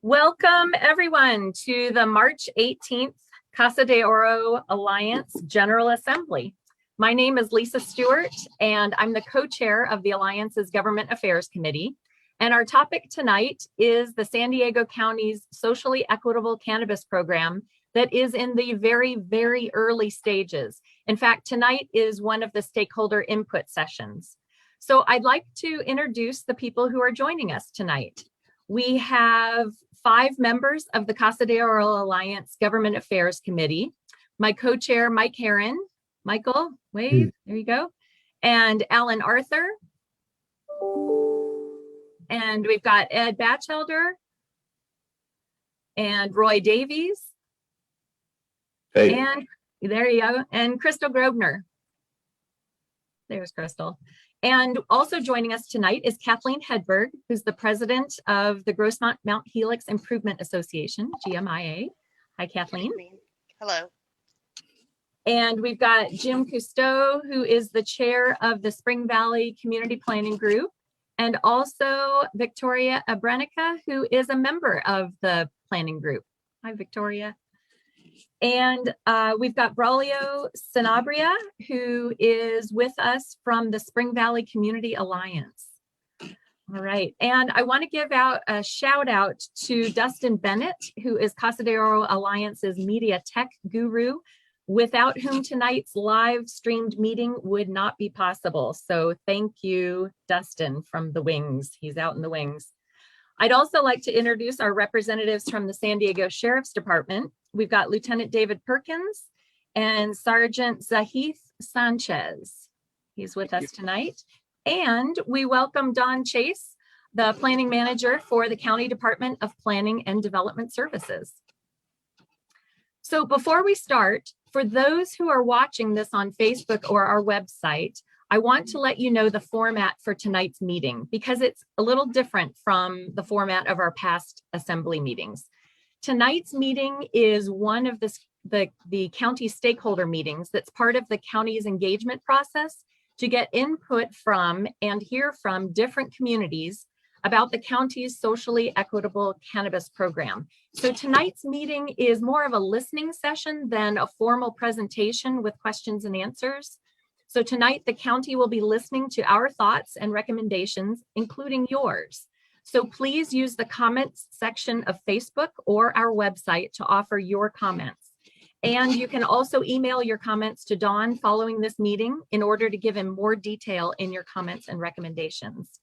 Welcome everyone to the March 18th Casa de Oro Alliance General Assembly. My name is Lisa Stewart and I'm the co-chair of the Alliance's Government Affairs Committee. And our topic tonight is the San Diego County's socially equitable cannabis program that is in the very, very early stages. In fact, tonight is one of the stakeholder input sessions. So I'd like to introduce the people who are joining us tonight. We have 5 members of the Casa de Oro Alliance Government Affairs Committee. My co-chair, Mike Herron. Michael, wave, there you go. And Alan Arthur. And we've got Ed Batchelder and Roy Davies. Hey. And there you go. And Crystal Grosvenor. There's Crystal. And also joining us tonight is Kathleen Hedberg, who's the president of the Grossmont Mount Helix Improvement Association, GMIA. Hi, Kathleen. Hello. And we've got Jim Cousteau, who is the chair of the Spring Valley Community Planning Group, and also Victoria Abrenica, who is a member of the planning group. Hi, Victoria. And we've got Braulio Sanabria, who is with us from the Spring Valley Community Alliance. All right, and I want to give out a shout out to Dustin Bennett, who is Casa de Oro Alliance's media tech guru, without whom tonight's live streamed meeting would not be possible. So thank you, Dustin, from the wings. He's out in the wings. I'd also like to introduce our representatives from the San Diego Sheriff's Department. We've got Lieutenant David Perkins and Sergeant Zahith Sanchez. He's with us tonight. And we welcome Don Chase, the planning manager for the County Department of Planning and Development Services. So before we start, for those who are watching this on Facebook or our website, I want to let you know the format for tonight's meeting because it's a little different from the format of our past assembly meetings. Tonight's meeting is one of the county stakeholder meetings that's part of the county's engagement process to get input from and hear from different communities about the county's socially equitable cannabis program. So tonight's meeting is more of a listening session than a formal presentation with questions and answers. So tonight, the county will be listening to our thoughts and recommendations, including yours. So please use the comments section of Facebook or our website to offer your comments. And you can also email your comments to Don following this meeting in order to give him more detail in your comments and recommendations.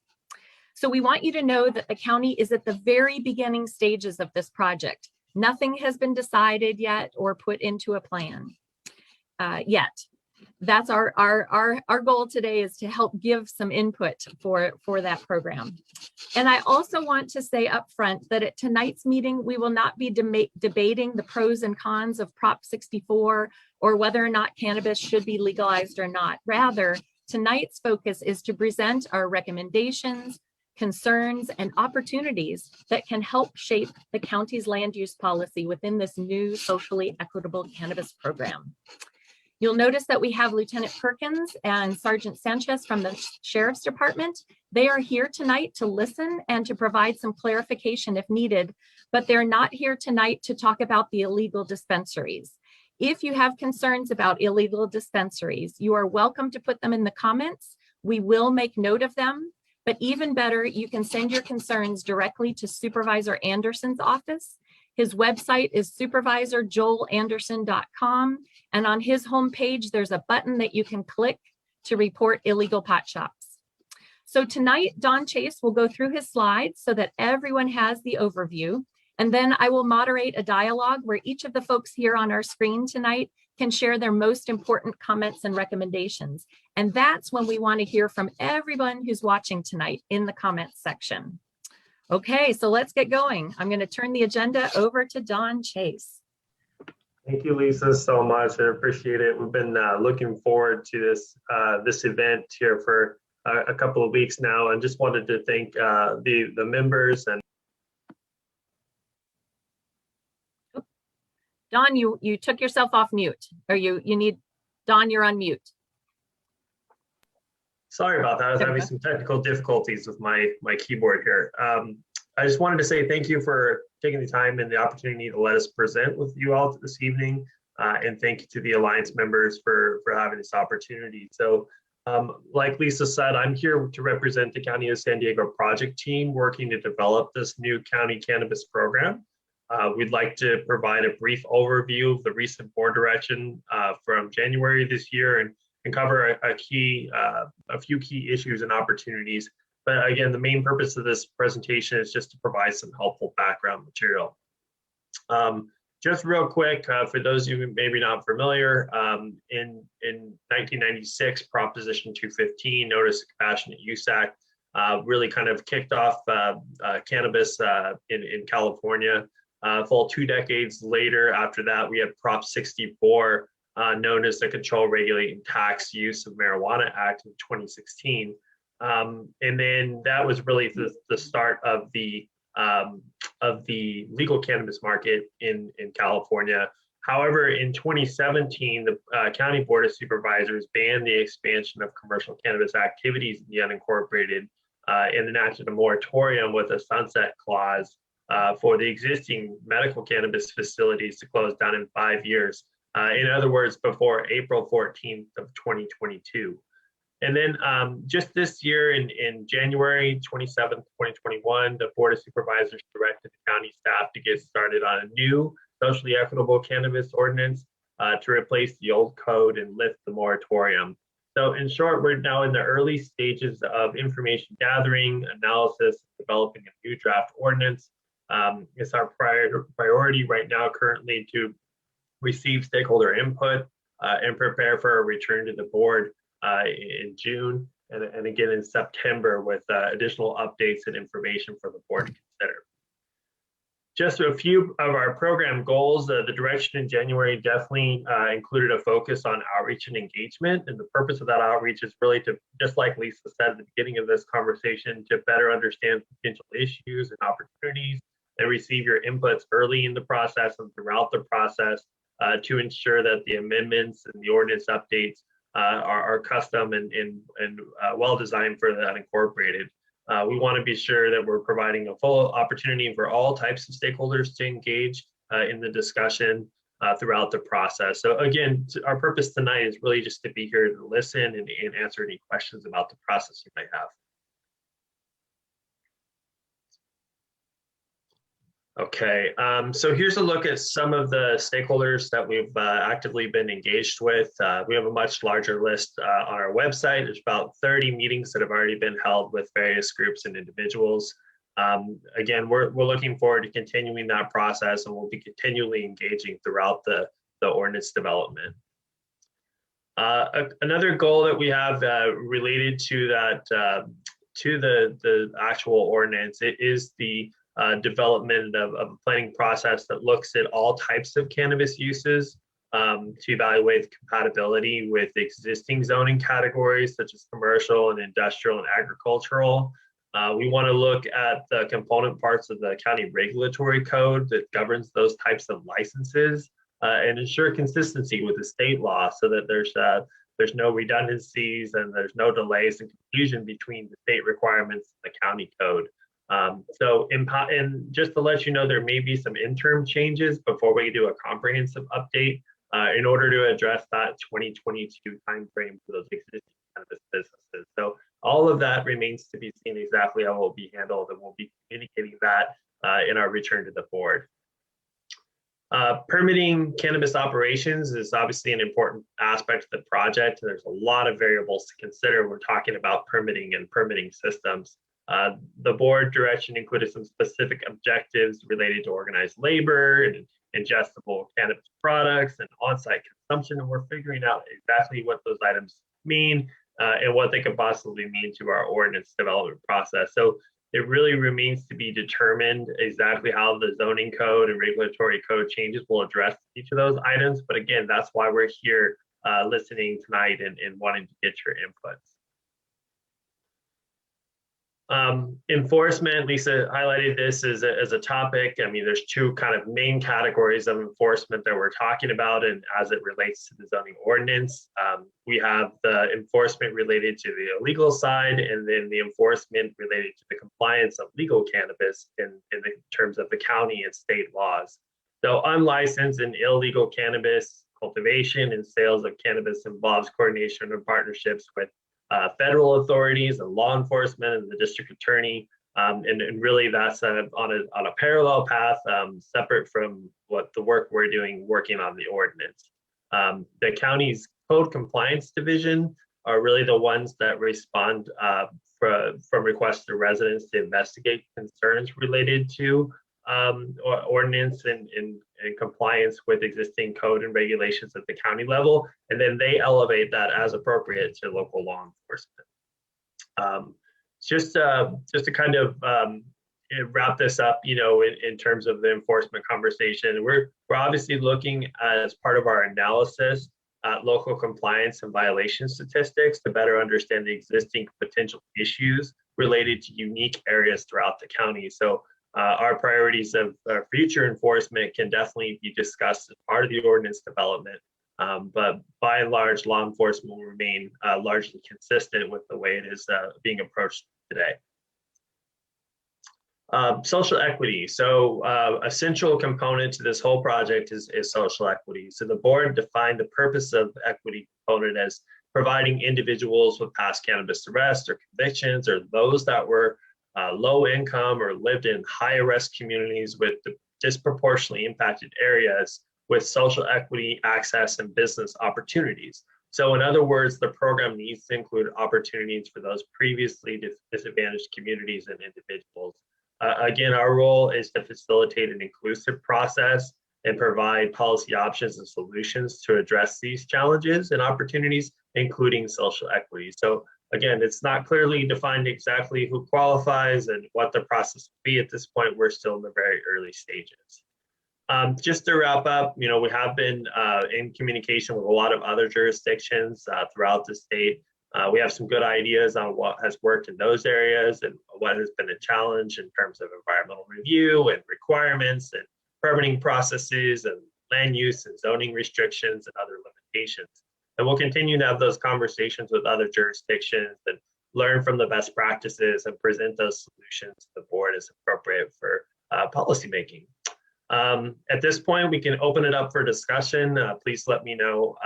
So we want you to know that the county is at the very beginning stages of this project. Nothing has been decided yet or put into a plan yet. That's our goal today, is to help give some input for that program. And I also want to say up front that at tonight's meeting, we will not be debating the pros and cons of Prop 64 or whether or not cannabis should be legalized or not. Rather, tonight's focus is to present our recommendations, concerns, and opportunities that can help shape the county's land use policy within this new socially equitable cannabis program. You'll notice that we have Lieutenant Perkins and Sergeant Sanchez from the Sheriff's Department. They are here tonight to listen and to provide some clarification if needed, but they're not here tonight to talk about the illegal dispensaries. If you have concerns about illegal dispensaries, you are welcome to put them in the comments. We will make note of them, but even better, you can send your concerns directly to Supervisor Anderson's office. His website is supervisorjoelanderson.com. And on his homepage, there's a button that you can click to report illegal pot shops. So tonight, Don Chase will go through his slides so that everyone has the overview. And then I will moderate a dialogue where each of the folks here on our screen tonight can share their most important comments and recommendations. And that's when we want to hear from everyone who's watching tonight in the comments section. Okay, so let's get going. I'm going to turn the agenda over to Don Chase. Thank you, Lisa, so much. I appreciate it. We've been looking forward to this event here for a couple of weeks now, and just wanted to thank the members. And Don, you took yourself off mute, or you need, Don, you're on mute. Sorry about that. I was having some technical difficulties with my keyboard here. I just wanted to say thank you for taking the time and the opportunity to let us present with you all this evening. And thank you to the Alliance members for having this opportunity. So like Lisa said, I'm here to represent the County of San Diego project team working to develop this new county cannabis program. We'd like to provide a brief overview of the recent board direction from January this year and cover a few key issues and opportunities. But again, the main purpose of this presentation is just to provide some helpful background material. Just real quick, for those of you who maybe not familiar, in 1996, Proposition 215, Notice of Compassionate Use Act, really kind of kicked off cannabis in California. Full 2 decades later, after that, we had Prop 64, known as the Control, Regulate, and Tax Use of Marijuana Act in 2016. And then that was really the start of the legal cannabis market in California. However, in 2017, the County Board of Supervisors banned the expansion of commercial cannabis activities in the unincorporated and enacted a moratorium with a sunset clause for the existing medical cannabis facilities to close down in 5 years. In other words, before April 14th of 2022. And then just this year in January 27th, 2021, the Board of Supervisors directed the county staff to get started on a new socially equitable cannabis ordinance to replace the old code and lift the moratorium. So in short, we're now in the early stages of information gathering, analysis, developing a new draft ordinance. It's our priority right now currently to receive stakeholder input and prepare for a return to the board in June and again in September with additional updates and information for the board to consider. Just a few of our program goals. The direction in January definitely included a focus on outreach and engagement. And the purpose of that outreach is really to, just like Lisa said at the beginning of this conversation, to better understand potential issues and opportunities and receive your inputs early in the process and throughout the process to ensure that the amendments and the ordinance updates are custom and well designed for the unincorporated. We want to be sure that we're providing a full opportunity for all types of stakeholders to engage in the discussion throughout the process. So again, our purpose tonight is really just to be here to listen and answer any questions about the process you might have. Okay, so here's a look at some of the stakeholders that we've actively been engaged with. We have a much larger list on our website. There's about 30 meetings that have already been held with various groups and individuals. Again, we're looking forward to continuing that process, and we'll be continually engaging throughout the ordinance development. Another goal that we have related to that, to the actual ordinance, it is the development of a planning process that looks at all types of cannabis uses to evaluate the compatibility with existing zoning categories such as commercial and industrial and agricultural. We want to look at the component parts of the county regulatory code that governs those types of licenses and ensure consistency with the state law so that there's no redundancies and there's no delays and confusion between the state requirements and the county code. And just to let you know, there may be some interim changes before we do a comprehensive update in order to address that 2022 timeframe for those existing cannabis businesses. So all of that remains to be seen exactly how it will be handled, and we'll be communicating that in our return to the board. Permitting cannabis operations is obviously an important aspect of the project. There's a lot of variables to consider. We're talking about permitting and permitting systems. The board direction included some specific objectives related to organized labor and ingestible cannabis products and on-site consumption, and we're figuring out exactly what those items mean and what they could possibly mean to our ordinance development process. So it really remains to be determined exactly how the zoning code and regulatory code changes will address each of those items. But again, that's why we're here listening tonight and wanting to get your inputs. Enforcement, Lisa highlighted this as a topic. I mean, there's two kind of main categories of enforcement that we're talking about, and as it relates to the zoning ordinance, we have the enforcement related to the illegal side, and then the enforcement related to the compliance of legal cannabis in the terms of the county and state laws. So unlicensed and illegal cannabis cultivation and sales of cannabis involves coordination and partnerships with federal authorities and law enforcement and the district attorney. And really that's on a parallel path, separate from what the work we're doing, working on the ordinance. The county's code compliance division are really the ones that respond from requests to residents to investigate concerns related to ordinance and compliance with existing code and regulations at the county level, and then they elevate that as appropriate to local law enforcement. Just to kind of wrap this up, in terms of the enforcement conversation, we're obviously looking as part of our analysis at local compliance and violation statistics to better understand the existing potential issues related to unique areas throughout the county. So our priorities of future enforcement can definitely be discussed as part of the ordinance development, but by and large, law enforcement will remain largely consistent with the way it is being approached today. Social equity. So a central component to this whole project is social equity. So the board defined the purpose of equity component as providing individuals with past cannabis arrests or convictions, or those that were low income or lived in high risk communities with disproportionately impacted areas with social equity, access, and business opportunities. So in other words, the program needs to include opportunities for those previously disadvantaged communities and individuals. Again, our role is to facilitate an inclusive process and provide policy options and solutions to address these challenges and opportunities, including social equity. So again, it's not clearly defined exactly who qualifies and what the process will be at this point. We're still in the very early stages. Just to wrap up, we have been in communication with a lot of other jurisdictions throughout the state. We have some good ideas on what has worked in those areas and what has been a challenge in terms of environmental review and requirements and permitting processes and land use and zoning restrictions and other limitations. And we'll continue to have those conversations with other jurisdictions and learn from the best practices and present those solutions to the board as appropriate for policymaking. At this point, we can open it up for discussion. Please let me know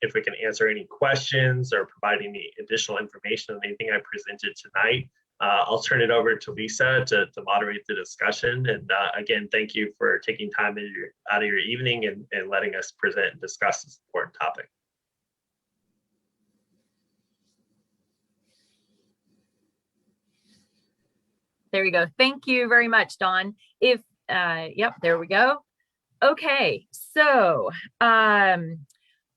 if we can answer any questions or provide any additional information on anything I presented tonight. I'll turn it over to Lisa to moderate the discussion. And again, thank you for taking time out of your evening and letting us present and discuss this important topic. There you go. Thank you very much, Dawn. Yep, there we go. Okay, so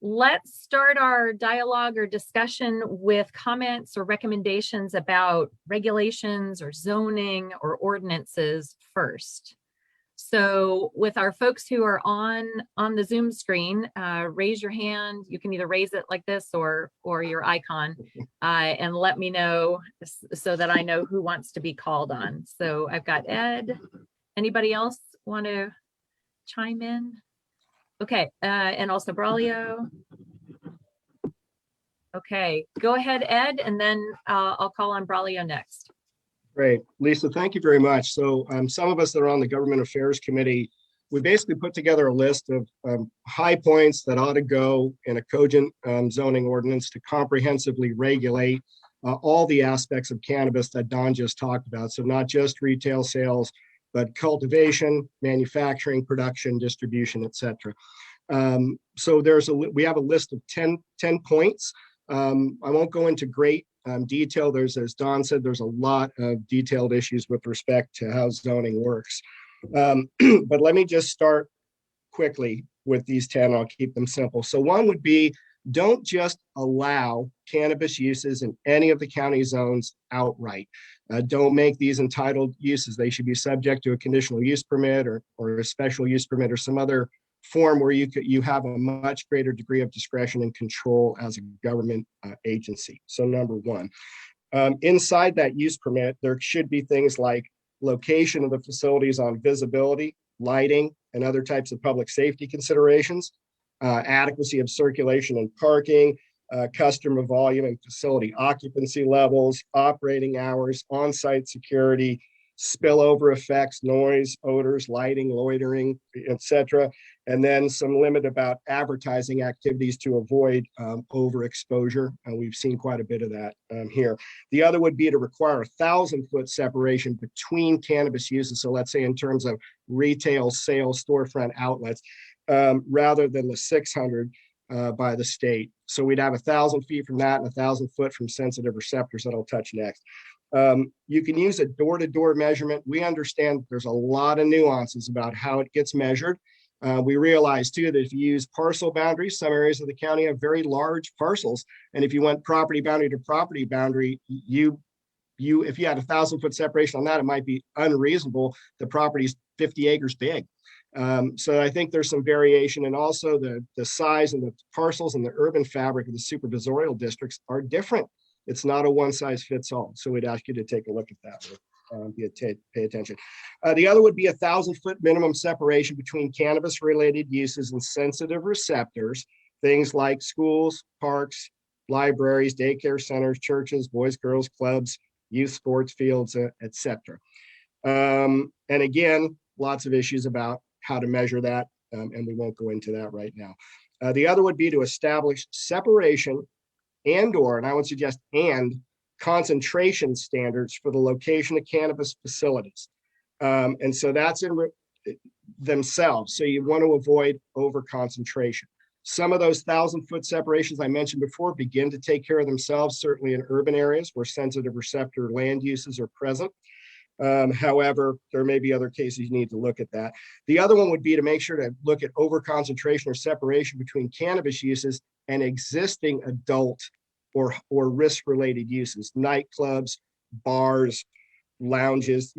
let's start our dialogue or discussion with comments or recommendations about regulations or zoning or ordinances first. So with our folks who are on the Zoom screen, raise your hand. You can either raise it like this or your icon and let me know so that I know who wants to be called on. So I've got Ed. Anybody else want to chime in? Okay, and also Braulio. Okay, go ahead, Ed, and then I'll call on Braulio next. Great. Lisa, thank you very much. So some of us that are on the Government Affairs Committee, we basically put together a list of high points that ought to go in a cogent zoning ordinance to comprehensively regulate all the aspects of cannabis that Don just talked about. So not just retail sales, but cultivation, manufacturing, production, distribution, et cetera. So we have a list of 10 points. I won't go into great detail. As Don said, there's a lot of detailed issues with respect to how zoning works. But let me just start quickly with these 10. I'll keep them simple. So one would be, don't just allow cannabis uses in any of the county zones outright. Don't make these entitled uses. They should be subject to a conditional use permit or a special use permit or some other form where you have a much greater degree of discretion and control as a government agency. So number one. Inside that use permit, there should be things like location of the facilities on visibility, lighting, and other types of public safety considerations, adequacy of circulation and parking, customer volume and facility occupancy levels, operating hours, on-site security, spillover effects, noise, odors, lighting, loitering, etc. And then some limit about advertising activities to avoid overexposure. And we've seen quite a bit of that here. The other would be to require 1,000-foot separation between cannabis uses. So let's say in terms of retail sales, storefront outlets, rather than the 600 by the state. So we'd have 1,000 feet from that and 1,000 foot from sensitive receptors that I'll touch next. You can use a door-to-door measurement. We understand there's a lot of nuances about how it gets measured. We realize too that if you use parcel boundaries, some areas of the county have very large parcels. And if you went property boundary to property boundary, if you had 1,000-foot separation on that, it might be unreasonable. The property's 50 acres big. So I think there's some variation, and also the size and the parcels and the urban fabric of the supervisorial districts are different. It's not a one size fits all. So we'd ask you to take a look at that. Pay attention. The other would be 1,000-foot minimum separation between cannabis related uses and sensitive receptors, things like schools, parks, libraries, daycare centers, churches, boys, girls clubs, youth sports fields, etc. And again, lots of issues about how to measure that, and we won't go into that right now. The other would be to establish separation and I would suggest concentration standards for the location of cannabis facilities. And so that's in themselves. So you want to avoid over concentration. Some of those 1,000-foot separations I mentioned before begin to take care of themselves, certainly in urban areas where sensitive receptor land uses are present. However, there may be other cases you need to look at that. The other one would be to make sure to look at over concentration or separation between cannabis uses and existing adult or risk-related uses, nightclubs, bars, lounges,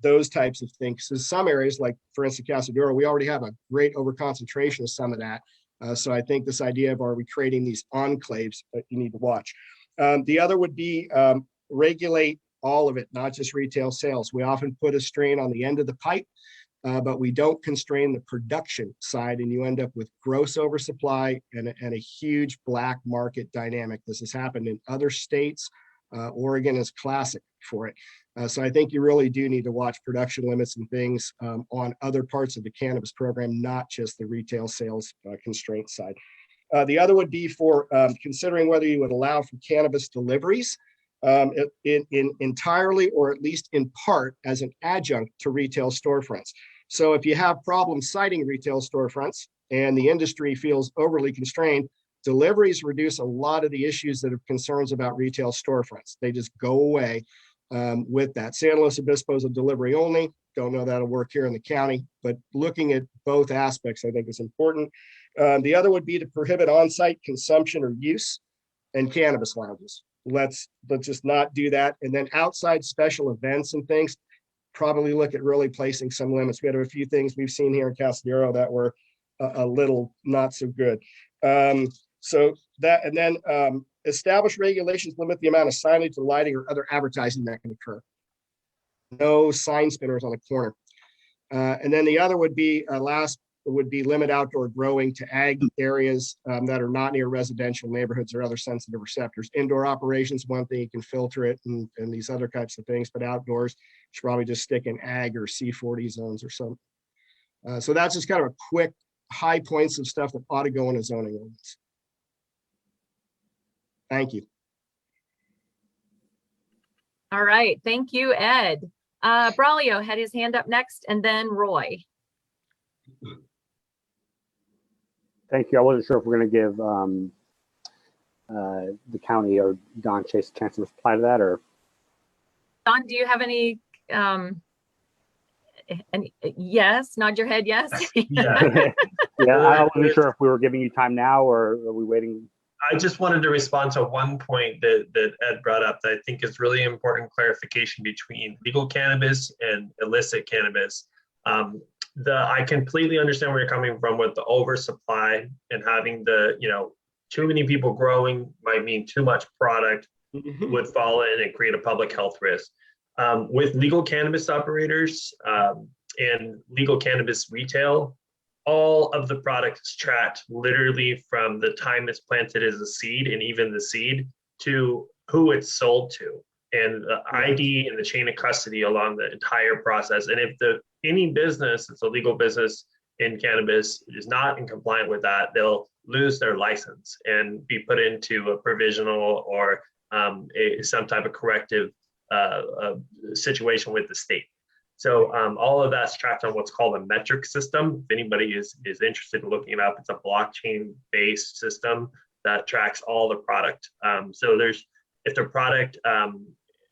those types of things. So some areas, like for instance, Casa de Oro, we already have a great overconcentration of some of that. So I think this idea of, are we creating these enclaves that you need to watch? The other would be regulate all of it, not just retail sales. We often put a strain on the end of the pipe, but we don't constrain the production side, and you end up with gross oversupply and a huge black market dynamic. This has happened in other states. Oregon is classic for it. So I think you really do need to watch production limits and things on other parts of the cannabis program, not just the retail sales constraint side. The other would be for considering whether you would allow for cannabis deliveries in entirely or at least in part as an adjunct to retail storefronts. So if you have problems citing retail storefronts and the industry feels overly constrained, deliveries reduce a lot of the issues that have concerns about retail storefronts. They just go away with that. San Luis Obispo is a delivery only. Don't know that'll work here in the county, but looking at both aspects, I think is important. The other would be to prohibit on-site consumption or use and cannabis lounges. Let's just not do that. And then outside special events and things, probably look at really placing some limits. We had a few things we've seen here in Casa de Oro that were a little not so good. So that, and then establish regulations, limit the amount of signage and lighting or other advertising that can occur. No sign spinners on the corner. And then the other would be last would be limit outdoor growing to ag areas that are not near residential neighborhoods or other sensitive receptors. Indoor operations, one thing, you can filter it and these other types of things, but outdoors, you should probably just stick in ag or C40 zones or something. So that's just kind of a quick high points of stuff that ought to go in a zoning ordinance. Thank you. All right, thank you, Ed. Braulio had his hand up next, and then Roy. Thank you. I wasn't sure if we're going to give the county or Don Chase a chance to reply to that, or Don, do you have any? Yes, nod your head. Yes. Yeah. yeah, I wasn't sure if we were giving you time now or are we waiting? I just wanted to respond to one point that Ed brought up that I think is really important clarification between legal cannabis and illicit cannabis. I completely understand where you're coming from with the oversupply and having too many people growing might mean too much product. Mhm. would fall in and create a public health risk. With legal cannabis operators and legal cannabis retail, all of the products tracked literally from the time it's planted as a seed and even the seed to who it's sold to, and the ID and the chain of custody along the entire process. And if any business, it's a legal business in cannabis, is not in compliant with that, they'll lose their license and be put into a provisional or some type of corrective situation with the state. So all of that's tracked on what's called a metric system. If anybody is interested in looking it up, it's a blockchain-based system that tracks all the product. So if the product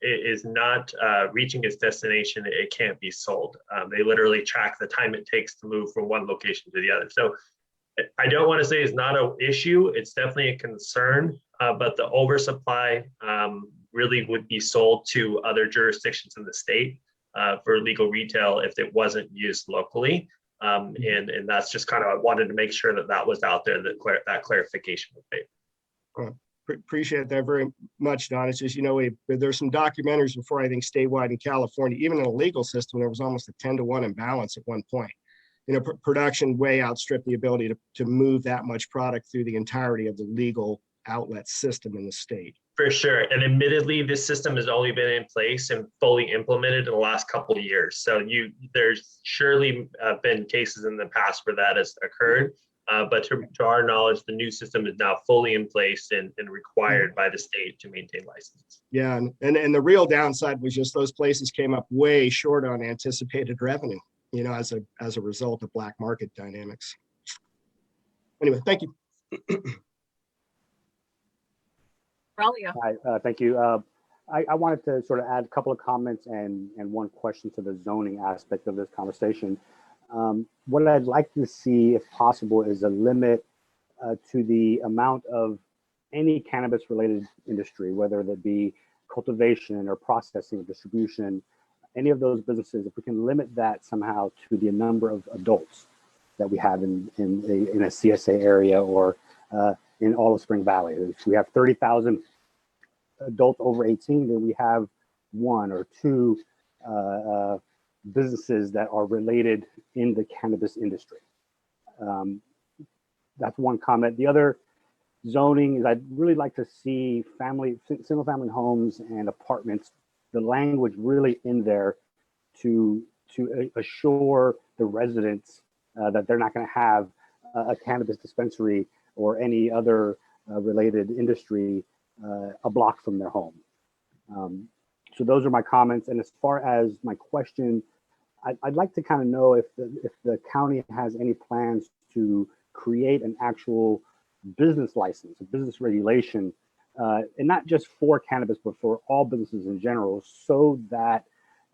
is not reaching its destination, it can't be sold. They literally track the time it takes to move from one location to the other. So I don't want to say it's not an issue. It's definitely a concern, but the oversupply really would be sold to other jurisdictions in the state for legal retail if it wasn't used locally. And that's just kind of, I wanted to make sure that was out there, that clarification was made. Appreciate that very much, Don. It's just, there's some documentaries before, I think, statewide in California, even in a legal system, there was almost a 10-to-1 imbalance at one point. Production way outstripped the ability to move that much product through the entirety of the legal outlet system in the state. For sure. And admittedly, this system has only been in place and fully implemented in the last couple of years. So there's surely been cases in the past where that has occurred. But to our knowledge, the new system is now fully in place and required by the state to maintain licenses. Yeah, and the real downside was just those places came up way short on anticipated revenue, as a result of black market dynamics. Anyway, thank you. Braulio. Hi, thank you. I wanted to sort of add a couple of comments and one question to the zoning aspect of this conversation. What I'd like to see, if possible, is a limit to the amount of any cannabis-related industry, whether that be cultivation or processing or distribution, any of those businesses, if we can limit that somehow to the number of adults that we have in a CSA area or in all of Spring Valley. If we have 30,000 adults over 18, then we have one or two businesses that are related in the cannabis industry. That's one comment. The other zoning is I'd really like to see single family homes and apartments, the language really in there to assure the residents that they're not going to have a cannabis dispensary or any other related industry a block from their home. So those are my comments. And as far as my question, I'd like to kind of know if the county has any plans to create an actual business license, a business regulation, and not just for cannabis, but for all businesses in general, so that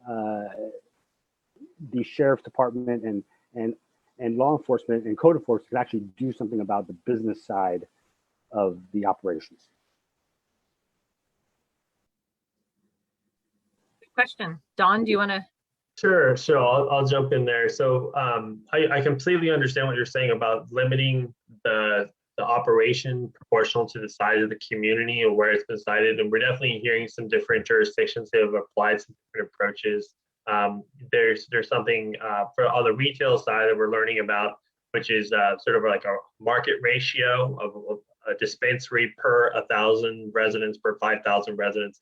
the sheriff's department and law enforcement and code enforcement can actually do something about the business side of the operations. Good question. Don, do you want to? Sure. I'll jump in there. So I completely understand what you're saying about limiting the operation proportional to the size of the community or where it's been cited. And we're definitely hearing some different jurisdictions that have applied some different approaches. There's something on the retail side that we're learning about, which is sort of like a market ratio of a dispensary per 1,000 residents, per 5,000 residents.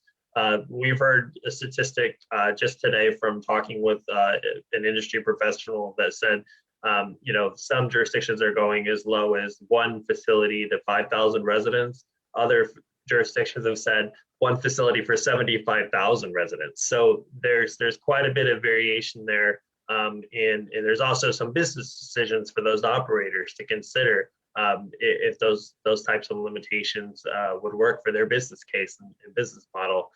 We've heard a statistic just today from talking with an industry professional that said, some jurisdictions are going as low as one facility to 5,000 residents. Other jurisdictions have said one facility for 75,000 residents. So there's quite a bit of variation there. And there's also some business decisions for those operators to consider if those types of limitations would work for their business case and business model.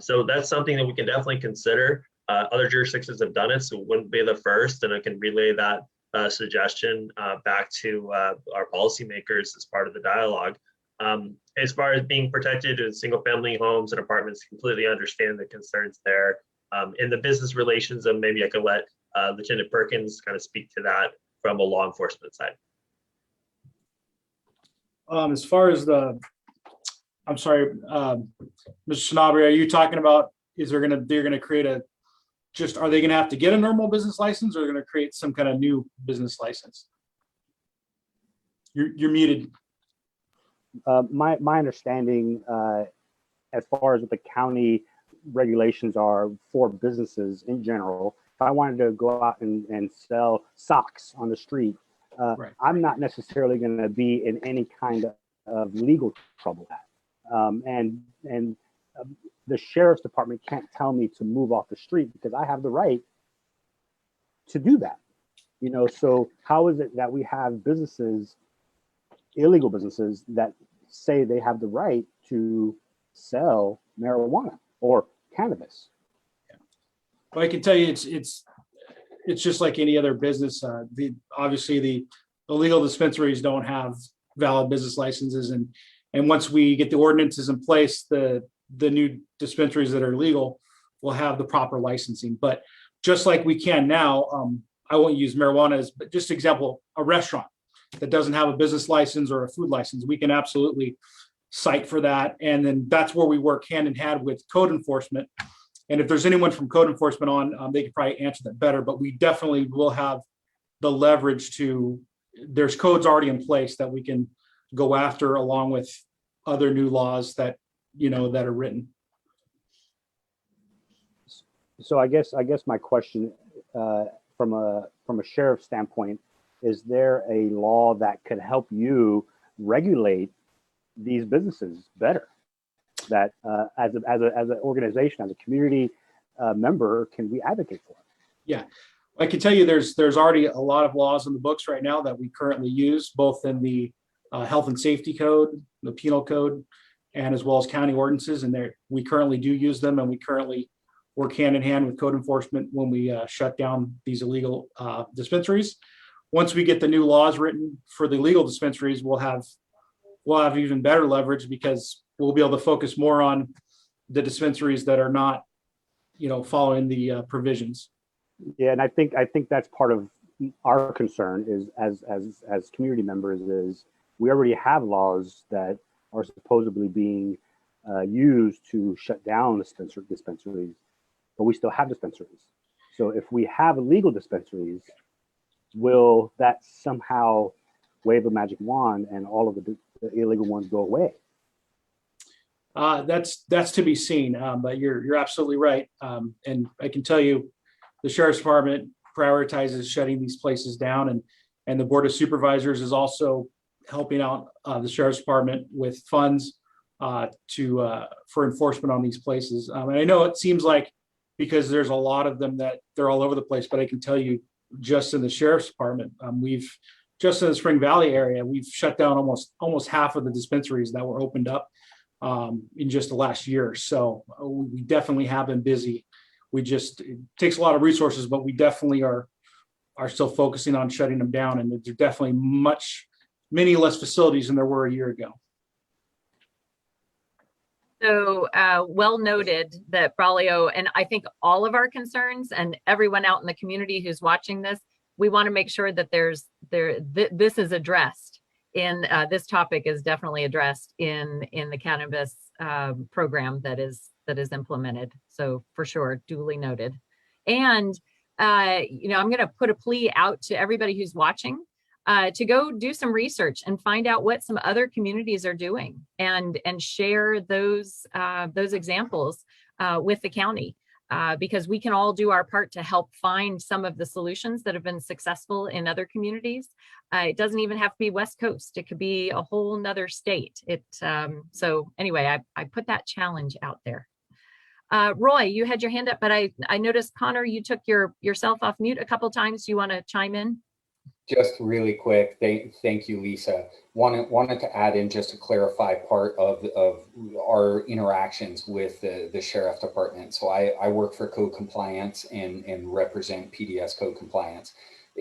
So that's something that we can definitely consider. Other jurisdictions have done it, so it wouldn't be the first, and I can relay that suggestion back to our policymakers as part of the dialogue. As far as being protected in single family homes and apartments, completely understand the concerns there. In the business relations, and maybe I could let Lieutenant Perkins kind of speak to that from a law enforcement side. As far as the I'm sorry, Mr. Sanabria, are you talking about, they're gonna create are they gonna have to get a normal business license, or they're gonna create some kind of new business license? You're muted. My understanding, as far as what the county regulations are for businesses in general, if I wanted to go out and sell socks on the street, Right. I'm not necessarily going to be in any kind of legal trouble with that. And the sheriff's department can't tell me to move off the street because I have the right to do that. You know, so how is it that we have businesses, illegal businesses, that say they have the right to sell marijuana or cannabis? Well, I can tell you, it's just like any other business. Obviously the illegal dispensaries don't have valid business licenses, and once we get the ordinances in place, the new dispensaries that are legal will have the proper licensing. But just like we can now, I won't use marijuana as, but just example, a restaurant that doesn't have a business license or a food license, we can absolutely cite for that. And then that's where we work hand in hand with code enforcement. And if there's anyone from code enforcement on, they could probably answer that better, but we definitely will have the leverage there's codes already in place that we can go after, along with other new laws that, that are written. So I guess my question, from a sheriff's standpoint, is there a law that could help you regulate these businesses better? That as an organization, as a community member, can we advocate for? Yeah, I can tell you there's already a lot of laws in the books right now that we currently use, both in the health and safety code, the penal code, and as well as county ordinances. And we currently do use them, and we currently work hand in hand with code enforcement when we shut down these illegal dispensaries. Once we get the new laws written for the legal dispensaries, we'll have even better leverage, because we'll be able to focus more on the dispensaries that are not, following the provisions. Yeah, and I think that's part of our concern is as community members is we already have laws that are supposedly being used to shut down dispensaries, but we still have dispensaries. So if we have illegal dispensaries, will that somehow wave a magic wand and all of the illegal ones go away? That's to be seen, but you're absolutely right. And I can tell you, the sheriff's department prioritizes shutting these places down, and the board of supervisors is also helping out the sheriff's department with funds for enforcement on these places. And I know it seems like, because there's a lot of them, that they're all over the place, but I can tell you, just in the sheriff's department, we've just in the Spring Valley area, we've shut down almost half of the dispensaries that were opened up in just the last year. So we definitely have been busy. It takes a lot of resources, but we definitely are still focusing on shutting them down. And there's definitely many less facilities than there were a year ago. So well noted that Braulio, and I think all of our concerns and everyone out in the community who's watching this, we want to make sure that this is addressed this topic is definitely addressed in the cannabis program that is implemented. So for sure, duly noted. And I'm going to put a plea out to everybody who's watching to go do some research and find out what some other communities are doing, and share those examples with the county. Because we can all do our part to help find some of the solutions that have been successful in other communities. It doesn't even have to be West Coast. It could be a whole nother state. So anyway, I put that challenge out there. Roy, you had your hand up, but I noticed, Connor, you took yourself off mute a couple times. Do you want to chime in? Just really quick, thank you, Lisa. Wanted to add in just to clarify part of our interactions with the sheriff department. So I work for code compliance and represent PDS code compliance.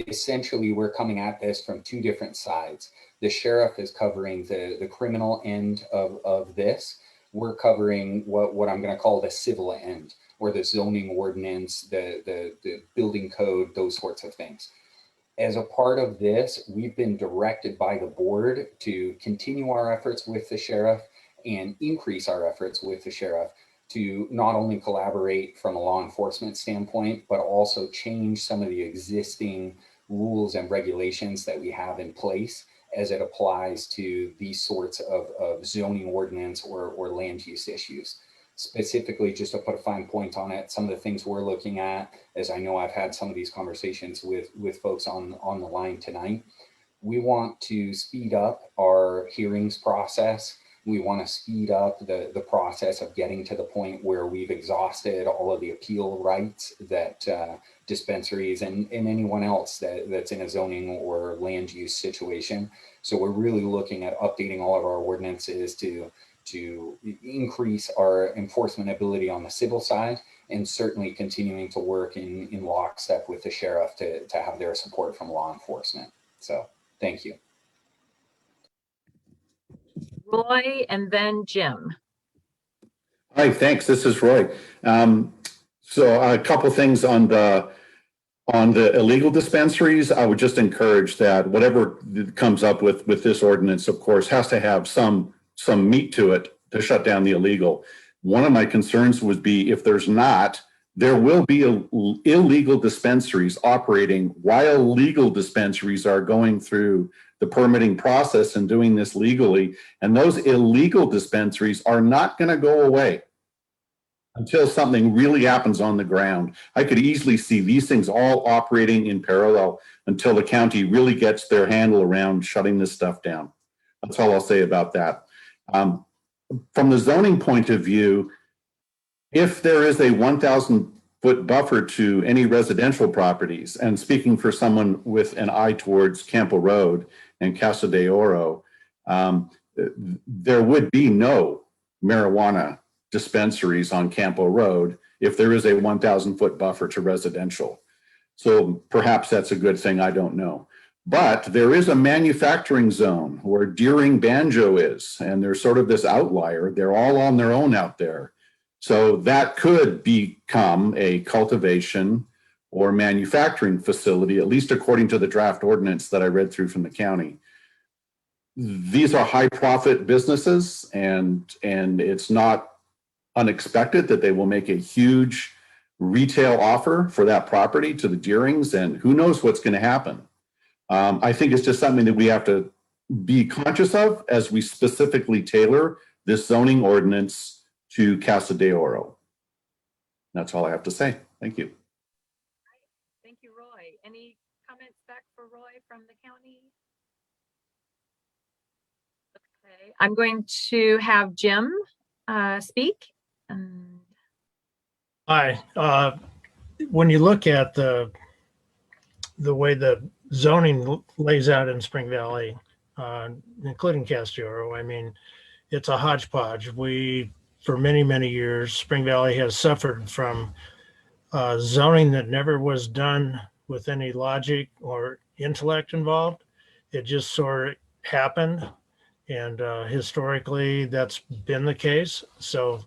Essentially, we're coming at this from two different sides. The sheriff is covering the criminal end of this. We're covering what I'm going to call the civil end, or the zoning ordinance, the building code, those sorts of things. As a part of this, we've been directed by the board to continue our efforts with the sheriff and increase our efforts with the sheriff to not only collaborate from a law enforcement standpoint, but also change some of the existing rules and regulations that we have in place as it applies to these sorts of zoning ordinance or land use issues. Specifically, just to put a fine point on it, some of the things we're looking at, as I know I've had some of these conversations with folks on the line tonight, we want to speed up our hearings process. We want to speed up the process of getting to the point where we've exhausted all of the appeal rights that dispensaries and anyone else that's in a zoning or land use situation. So we're really looking at updating all of our ordinances to increase our enforcement ability on the civil side, and certainly continuing to work in lockstep with the sheriff to have their support from law enforcement. So thank you. Roy and then Jim. Hi, thanks. This is Roy. So a couple things on the illegal dispensaries. I would just encourage that whatever comes up with this ordinance, of course, has to have some meat to it to shut down the illegal. One of my concerns would be if there's not, there will be illegal dispensaries operating while legal dispensaries are going through the permitting process and doing this legally. And those illegal dispensaries are not going to go away until something really happens on the ground. I could easily see these things all operating in parallel until the county really gets their handle around shutting this stuff down. That's all I'll say about that. From the zoning point of view, if there is a 1,000-foot buffer to any residential properties, and speaking for someone with an eye towards Campo Road and Casa de Oro, there would be no marijuana dispensaries on Campo Road if there is a 1,000-foot buffer to residential. So perhaps that's a good thing, I don't know. But there is a manufacturing zone where Deering Banjo is, and there's sort of this outlier. They're all on their own out there. So that could become a cultivation or manufacturing facility, at least according to the draft ordinance that I read through from the county. These are high profit businesses, and it's not unexpected that they will make a huge retail offer for that property to the Deerings, and who knows what's going to happen. I think it's just something that we have to be conscious of as we specifically tailor this zoning ordinance to Casa de Oro. That's all I have to say. Thank you. Thank you, Roy. Any comments back for Roy from the county? Okay, I'm going to have Jim speak. Hi. When you look at the way the zoning lays out in Spring Valley, including Casa de Oro, I mean, it's a hodgepodge. For many, many years, Spring Valley has suffered from zoning that never was done with any logic or intellect involved. It just sort of happened. And historically, that's been the case. So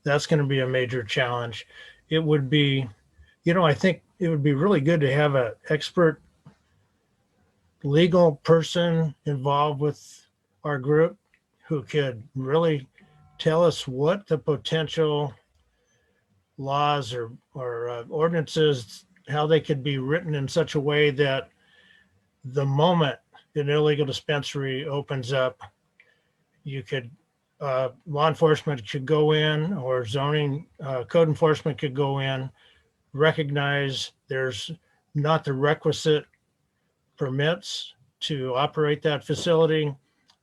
that's going to be a major challenge. It would be, I think it would be really good to have an expert legal person involved with our group who could really tell us what the potential laws or ordinances, how they could be written in such a way that the moment an illegal dispensary opens up, you could, law enforcement could go in, or zoning code enforcement could go in, recognize there's not the requisite permits to operate that facility,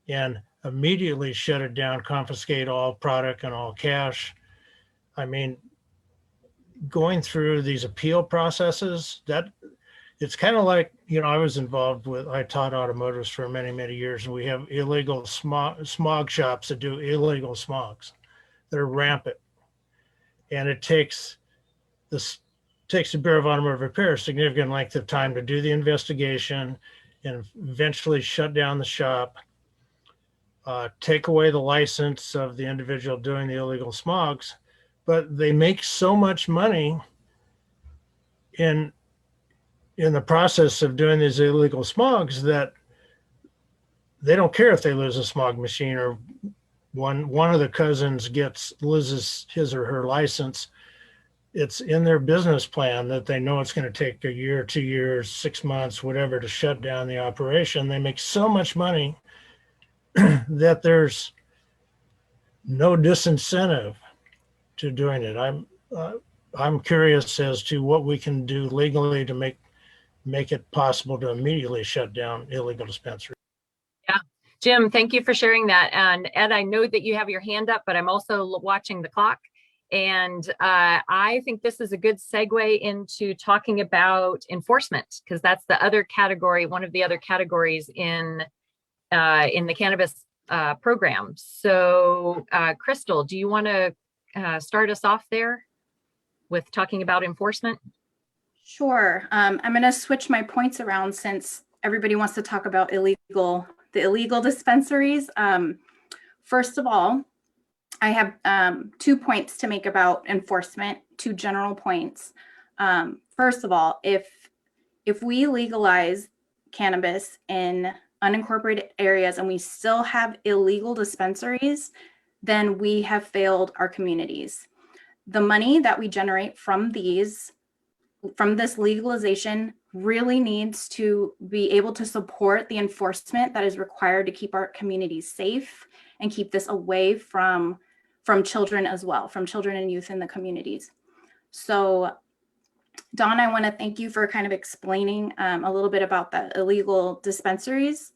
and immediately shut it down, confiscate all product and all cash. I mean, going through these appeal processes, that it's kind of like, I was involved I taught automotives for many, many years, and we have illegal smog shops that do illegal smogs. They're rampant. And it takes the Bureau of Automotive Repair a significant length of time to do the investigation and eventually shut down the shop, take away the license of the individual doing the illegal smogs. But they make so much money in the process of doing these illegal smogs that they don't care if they lose a smog machine or one of the cousins loses his or her license, it's in their business plan that they know it's going to take a year, 2 years, 6 months, whatever, to shut down the operation. They make so much money that there's no disincentive to doing it. I'm curious as to what we can do legally to make it possible to immediately shut down illegal dispensaries. Yeah, Jim, thank you for sharing that. And Ed, I know that you have your hand up, but I'm also watching the clock. And I think this is a good segue into talking about enforcement, because that's the other category, one of the other categories in the cannabis program. So Crystal, do you want to start us off there with talking about enforcement? Sure. I'm going to switch my points around since everybody wants to talk about the illegal dispensaries. First of all, I have 2 points to make about enforcement, 2 general points. First of all, if we legalize cannabis in unincorporated areas and we still have illegal dispensaries, then we have failed our communities. The money that we generate from this legalization really needs to be able to support the enforcement that is required to keep our communities safe and keep this away from children as well, from children and youth in the communities. So Dawn, I want to thank you for kind of explaining a little bit about the illegal dispensaries.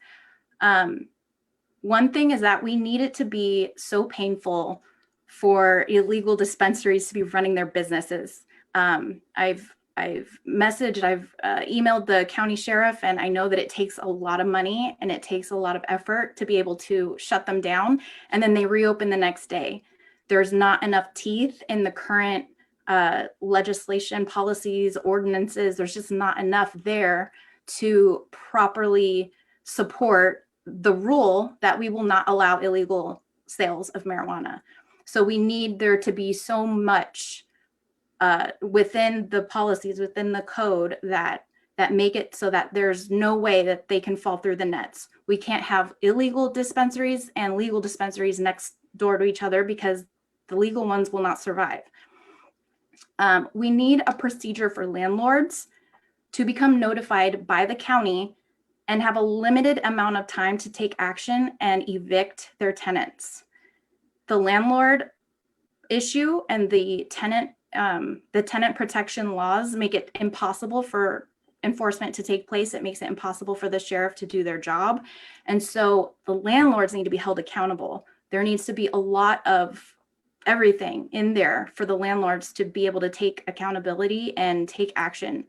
One thing is that we need it to be so painful for illegal dispensaries to be running their businesses. I've emailed the county sheriff, and I know that it takes a lot of money and it takes a lot of effort to be able to shut them down, and then they reopen the next day. There's not enough teeth in the current legislation, policies, ordinances. There's just not enough there to properly support the rule that we will not allow illegal sales of marijuana. So we need there to be so much within the policies, within the code that make it so that there's no way that they can fall through the nets. We can't have illegal dispensaries and legal dispensaries next door to each other because the legal ones will not survive. We need a procedure for landlords to become notified by the county and have a limited amount of time to take action and evict their tenants. The landlord issue and the tenant protection laws make it impossible for enforcement to take place. It makes it impossible for the sheriff to do their job. And so the landlords need to be held accountable. There needs to be a lot of everything in there for the landlords to be able to take accountability and take action.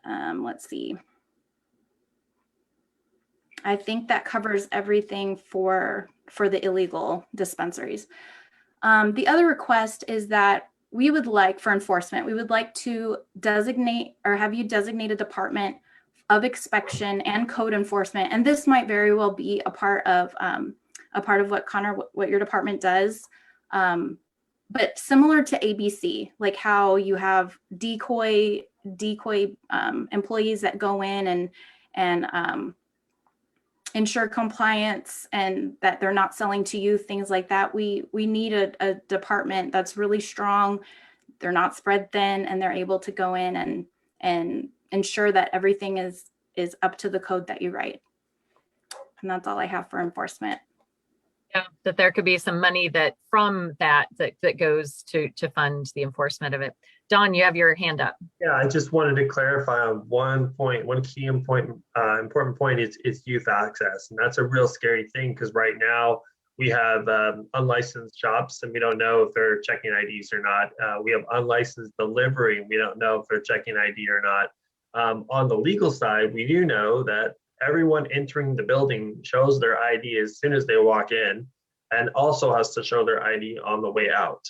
Let's see. I think that covers everything for the illegal dispensaries. The other request is that we would like for enforcement, we would like to designate or have you designate a department of inspection and code enforcement. And this might very well be a part of what Connor, what your department does. But similar to ABC, like how you have decoy employees that go in and ensure compliance and that they're not selling to youth, things like that. We need a department that's really strong. They're not spread thin, and they're able to go in and ensure that everything is up to the code that you write. And that's all I have for enforcement. Yeah, that there could be some money that goes to fund the enforcement of it. Don, you have your hand up. Yeah, I just wanted to clarify on one point. One key important point is youth access, and that's a real scary thing because right now we have unlicensed shops, and we don't know if they're checking IDs or not. We have unlicensed delivery, and we don't know if they're checking ID or not. On the legal side, we do know that everyone entering the building shows their ID as soon as they walk in, and also has to show their ID on the way out.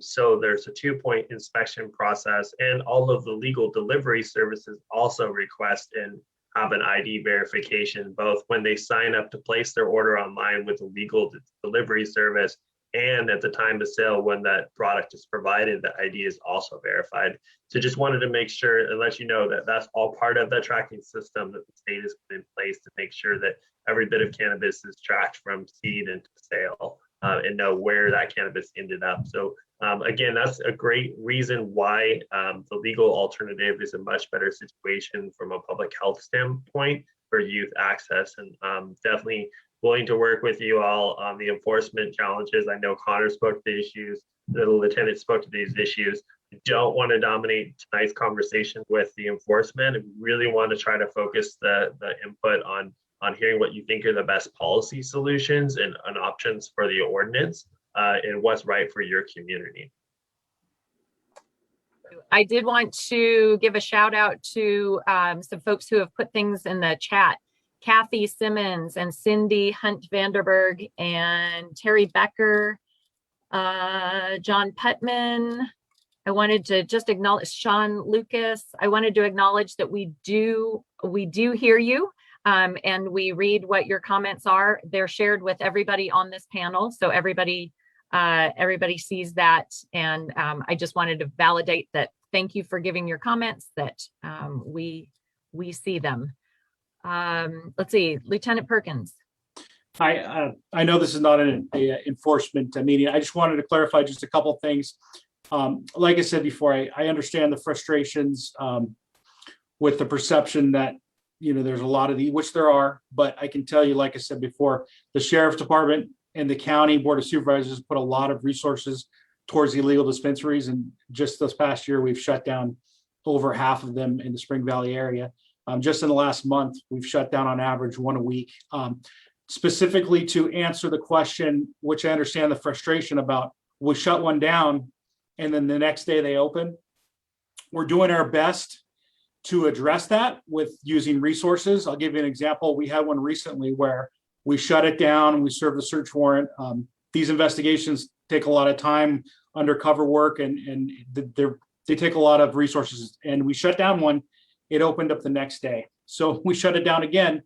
So there's a 2-point inspection process, and all of the legal delivery services also request and have an ID verification, both when they sign up to place their order online with a legal delivery service And at the time of sale, when that product is provided, the ID is also verified. So just wanted to make sure and let you know that that's all part of the tracking system that the state has put in place to make sure that every bit of cannabis is tracked from seed into sale, and know where that cannabis ended up. So again, that's a great reason why the legal alternative is a much better situation from a public health standpoint for youth access, and definitely willing to work with you all on the enforcement challenges. I know Connor spoke to the issues, the lieutenant spoke to these issues. I don't want to dominate tonight's conversation with the enforcement. I really want to try to focus the input on hearing what you think are the best policy solutions and options for the ordinance, and what's right for your community. I did want to give a shout out to some folks who have put things in the chat. Kathy Simmons and Cindy Hunt Vanderberg and Terry Becker, John Putman. I wanted to just acknowledge Sean Lucas. I wanted to acknowledge that we do hear you, and we read what your comments are. They're shared with everybody on this panel, so everybody sees that. And I just wanted to validate that. Thank you for giving your comments, that we see them. Let's see, Lieutenant Perkins. I know this is not an enforcement meeting. I just wanted to clarify just a couple of things. Like I said before, I understand the frustrations with the perception that, you know, there's a lot of which there are, but I can tell you, like I said before, the sheriff's department and the county board of supervisors put a lot of resources towards illegal dispensaries, and just this past year we've shut down over half of them in the Spring Valley area. Just in the last month, we've shut down on average one a week. Specifically to answer the question, which I understand the frustration about, we shut one down and then the next day they open. We're doing our best to address that with using resources. I'll give you an example. We had one recently where we shut it down and we served a search warrant. These investigations take a lot of time, undercover work, and they take a lot of resources. And we shut down one. It opened up the next day. So we shut it down again,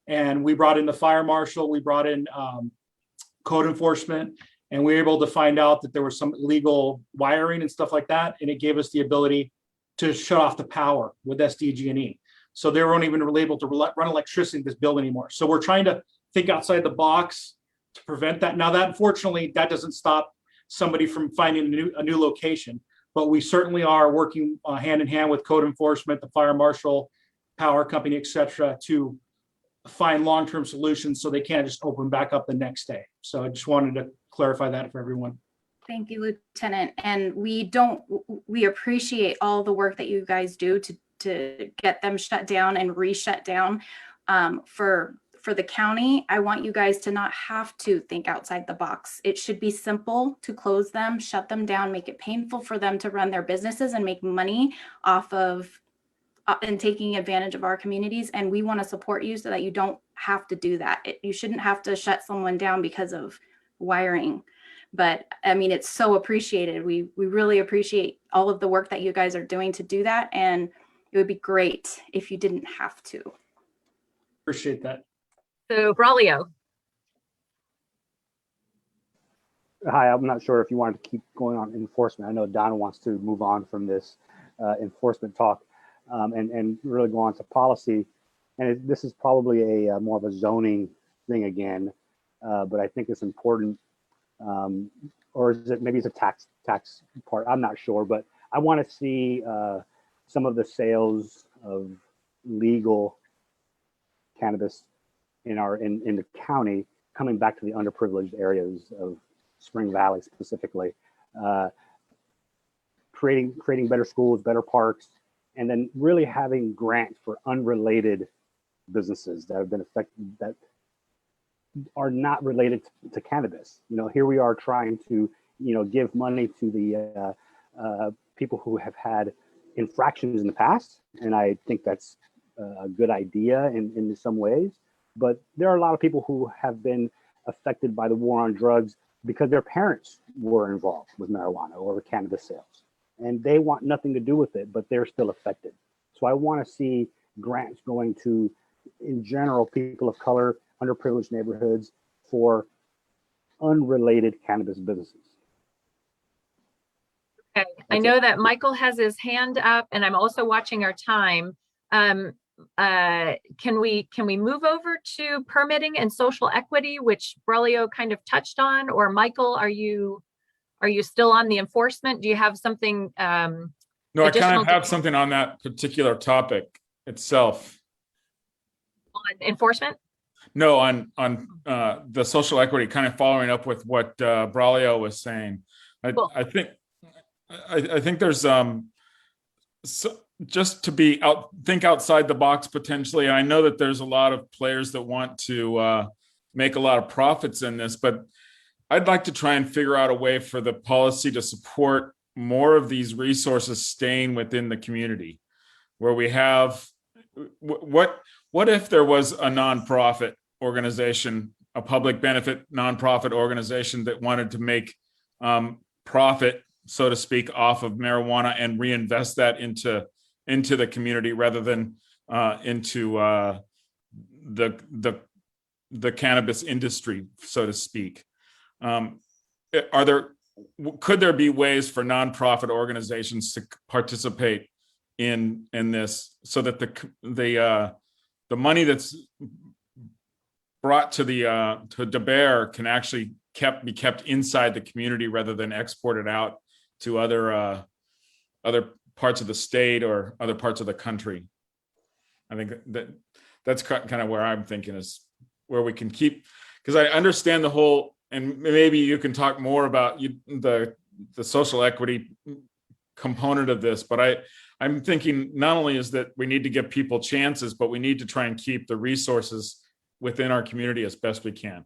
and we brought in the fire marshal, we brought in code enforcement, and we were able to find out that there was some illegal wiring and stuff like that. And it gave us the ability to shut off the power with SDG&E. So they weren't even able to run electricity in this building anymore. So we're trying to think outside the box to prevent that. Now that, unfortunately, that doesn't stop somebody from finding a new location. But we certainly are working hand in hand with code enforcement, the fire marshal, power company, et cetera, to find long-term solutions so they can't just open back up the next day. So I just wanted to clarify that for everyone. Thank you, Lieutenant. And we appreciate all the work that you guys do to get them shut down and re-shut down. For the county, I want you guys to not have to think outside the box. It should be simple to close them, shut them down, make it painful for them to run their businesses and make money off of and taking advantage of our communities. And we want to support you so that you don't have to do that. You shouldn't have to shut someone down because of wiring. But I mean, it's so appreciated. We really appreciate all of the work that you guys are doing to do that. And it would be great if you didn't have to. Appreciate that. So Braulio. Hi, I'm not sure if you wanted to keep going on enforcement. I know Don wants to move on from this enforcement talk and really go on to policy. And this is probably a more of a zoning thing again, but I think it's important. Or is it maybe it's a tax part? I'm not sure, but I want to see some of the sales of legal cannabis in the county coming back to the underprivileged areas of Spring Valley specifically, creating better schools, better parks, and then really having grants for unrelated businesses that have been affected that are not related to cannabis. You know, here we are trying to, give money to the people who have had infractions in the past, and I think that's a good idea in some ways. But there are a lot of people who have been affected by the war on drugs because their parents were involved with marijuana or cannabis sales, and they want nothing to do with it, but they're still affected. So I want to see grants going to, in general, people of color, underprivileged neighborhoods for unrelated cannabis businesses. Okay, I know that Michael has his hand up, and I'm also watching our time. Can we move over to permitting and social equity, which Braulio kind of touched on? Or Michael, are you still on the enforcement? Do you have something? No, I kind additional of have something on that particular topic itself. on enforcement? No, on the social equity, kind of following up with what Braulio was saying. Cool. I think there's so just to think outside the box potentially. I know that there's a lot of players that want to make a lot of profits in this, but I'd like to try and figure out a way for the policy to support more of these resources staying within the community, where we have what if there was a nonprofit organization, a public benefit nonprofit organization that wanted to make profit, so to speak, off of marijuana and reinvest that into the community rather than into the cannabis industry, so to speak. Could there be ways for nonprofit organizations to participate in this, so that the money that's brought to bear can actually be kept inside the community rather than exported out to other parts of the state or other parts of the country? I think that's kind of where I'm thinking, is where we can keep, because I understand the whole, and maybe you can talk more about the social equity component of this, but I'm thinking not only is that we need to give people chances, but we need to try and keep the resources within our community as best we can.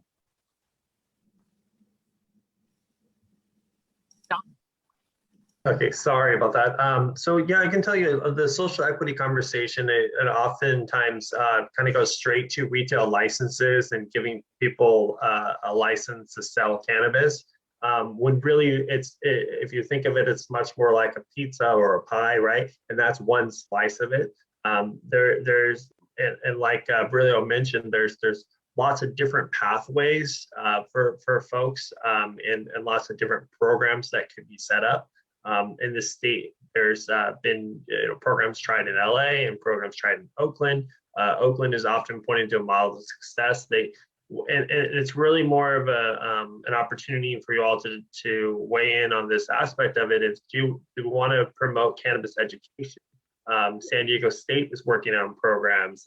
Okay, sorry about that. So yeah, I can tell you the social equity conversation, it oftentimes kind of goes straight to retail licenses and giving people a license to sell cannabis. When really if you think of it, it's much more like a pizza or a pie, right? And that's one slice of it. There's like Brilio mentioned, there's lots of different pathways for folks and lots of different programs that could be set up. In the state, there's been programs tried in LA and programs tried in Oakland. Oakland is often pointed to a model of success. And it's really more of an opportunity for you all to weigh in on this aspect of it. Is do you want to promote cannabis education? San Diego State is working on programs.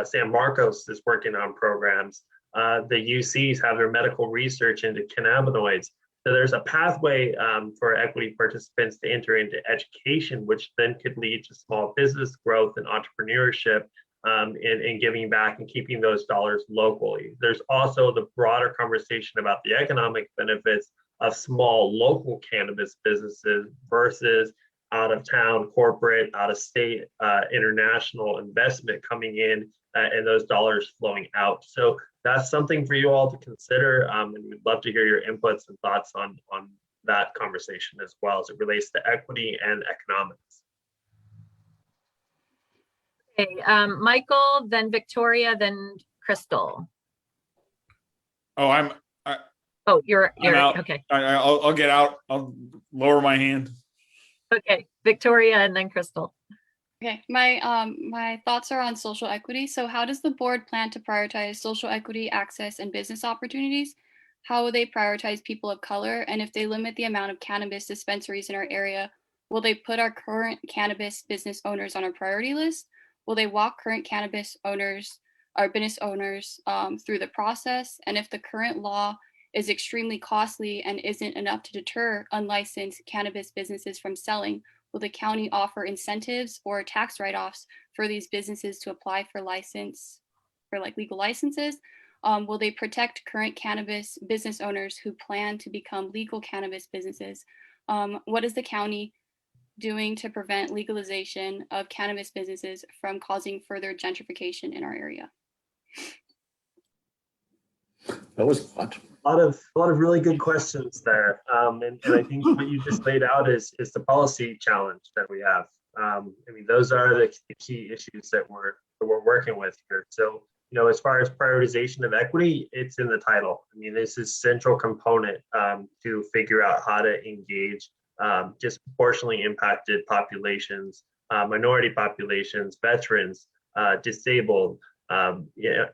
San Marcos is working on programs. The UCs have their medical research into cannabinoids. So there's a pathway for equity participants to enter into education, which then could lead to small business growth and entrepreneurship and giving back and keeping those dollars locally. There's also the broader conversation about the economic benefits of small local cannabis businesses versus out of town, corporate, out of state, international investment coming in and those dollars flowing out. So that's something for you all to consider. And we'd love to hear your inputs and thoughts on that conversation as well as it relates to equity and economics. Okay, Michael, then Victoria, then Crystal. Oh, you're out. okay. I'll get out. I'll lower my hand. Okay, Victoria and then Crystal. Okay, my thoughts are on social equity. So how does the board plan to prioritize social equity, access, and business opportunities? How will they prioritize people of color? And if they limit the amount of cannabis dispensaries in our area, will they put our current cannabis business owners on a priority list? Will they walk current cannabis owners, our business owners, through the process? And if the current law is extremely costly and isn't enough to deter unlicensed cannabis businesses from selling, will the county offer incentives or tax write-offs for these businesses to apply for legal licenses? Will they protect current cannabis business owners who plan to become legal cannabis businesses? What is the county doing to prevent legalization of cannabis businesses from causing further gentrification in our area? That was a lot. A lot of really good questions there, and I think what you just laid out is the policy challenge that we have. I mean, those are the key issues that we're working with here. So as far as prioritization of equity, it's in the title. I mean, this is central component to figure out how to engage disproportionately impacted populations, minority populations, veterans, disabled,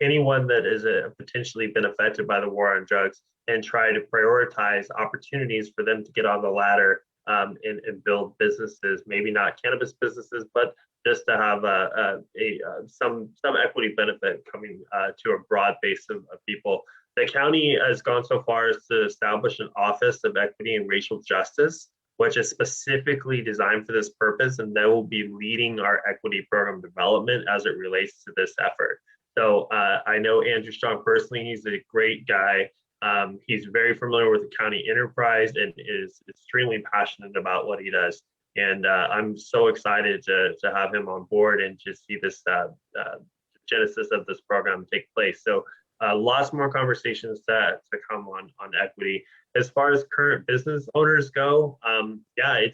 anyone that is potentially been affected by the war on drugs, and try to prioritize opportunities for them to get on the ladder and build businesses, maybe not cannabis businesses, but just to have some equity benefit coming to a broad base of people. The county has gone so far as to establish an Office of Equity and Racial Justice, which is specifically designed for this purpose, and they will be leading our equity program development as it relates to this effort. So I know Andrew Strong personally. He's a great guy. He's very familiar with the county enterprise and is extremely passionate about what he does. And I'm so excited to have him on board and to see this genesis of this program take place. So lots more conversations to come on equity. As far as current business owners go, yeah,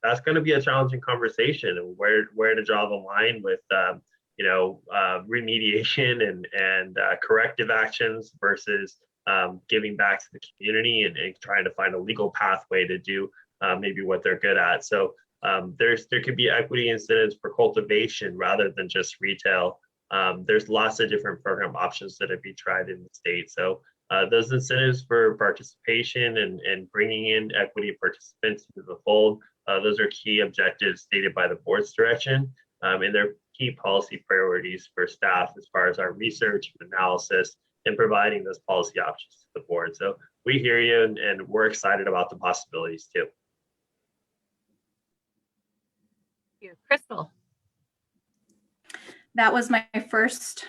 that's going to be a challenging conversation, and where to draw the line with remediation and corrective actions versus giving back to the community and trying to find a legal pathway to do maybe what they're good at. So there could be equity incentives for cultivation rather than just retail. There's lots of different program options that have been tried in the state. So those incentives for participation and bringing in equity participants into the fold, those are key objectives stated by the board's direction, and they're key policy priorities for staff as far as our research and analysis and providing those policy options to the board. So we hear you, and we're excited about the possibilities too. Thank you. Crystal. That was my first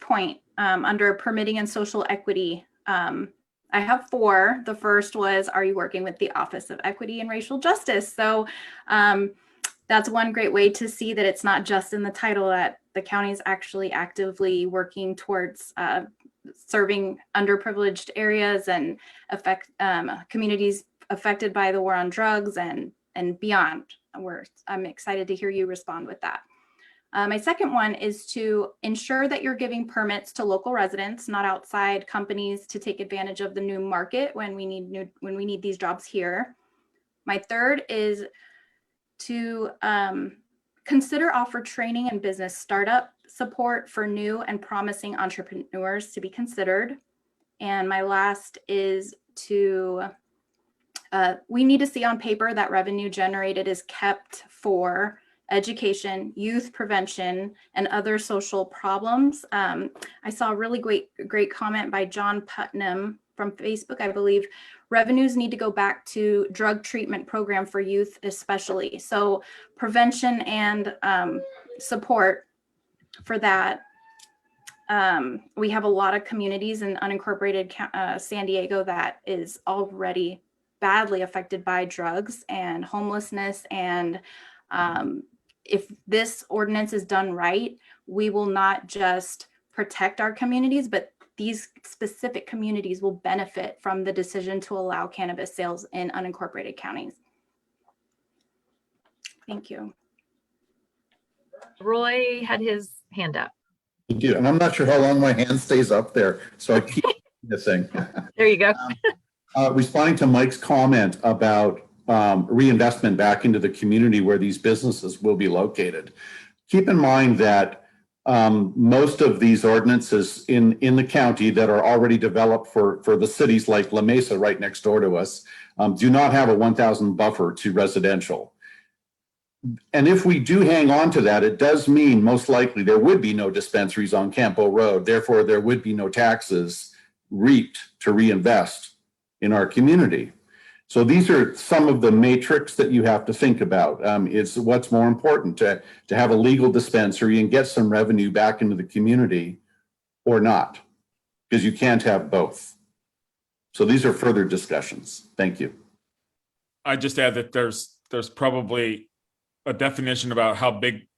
point under permitting and social equity. I have 4. The first was, are you working with the Office of Equity and Racial Justice? So that's one great way to see that it's not just in the title, that the county is actually actively working towards serving underprivileged areas and communities affected by the war on drugs and beyond. I'm excited to hear you respond with that. My second one is to ensure that you're giving permits to local residents, not outside companies, to take advantage of the new market when we need these jobs here. My third is to offer training and business startup support for new and promising entrepreneurs to be considered. And my last is we need to see on paper that revenue generated is kept for education, youth prevention, and other social problems. I saw a really great comment by John Putnam from Facebook. I believe revenues need to go back to drug treatment program for youth, especially. So prevention and support for that. We have a lot of communities in unincorporated San Diego that is already badly affected by drugs and homelessness. And if this ordinance is done right, we will not just protect our communities, but these specific communities will benefit from the decision to allow cannabis sales in unincorporated counties. Thank you. Roy had his hand up. Thank you. And I'm not sure how long my hand stays up there, so I keep missing. There you go. Responding to Mike's comment about reinvestment back into the community where these businesses will be located. Keep in mind that most of these ordinances in the county that are already developed for the cities like La Mesa right next door to us do not have a 1,000 buffer to residential. And if we do hang on to that, it does mean most likely there would be no dispensaries on Campo Road. Therefore, there would be no taxes reaped to reinvest in our community. So these are some of the matrix that you have to think about. Is what's more important, to have a legal dispensary and get some revenue back into the community or not, because you can't have both. So these are further discussions. Thank you. I just add that there's probably a definition about how big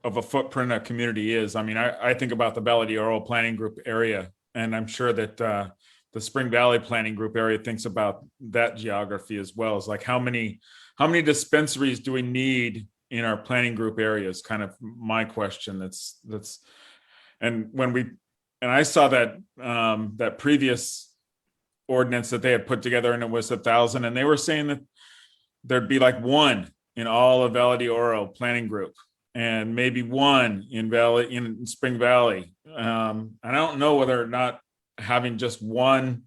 of a footprint a community is. I mean, I think about the Casa de Oro planning group area, and I'm sure that the Spring Valley planning group area thinks about that geography as well. It's like how many dispensaries do we need in our planning group areas? Kind of my question. And I saw that that previous ordinance that they had put together, and it was 1,000, and they were saying that there'd be like one in all of Valley de Oro planning group, and maybe one in Spring Valley. I don't know whether or not having just one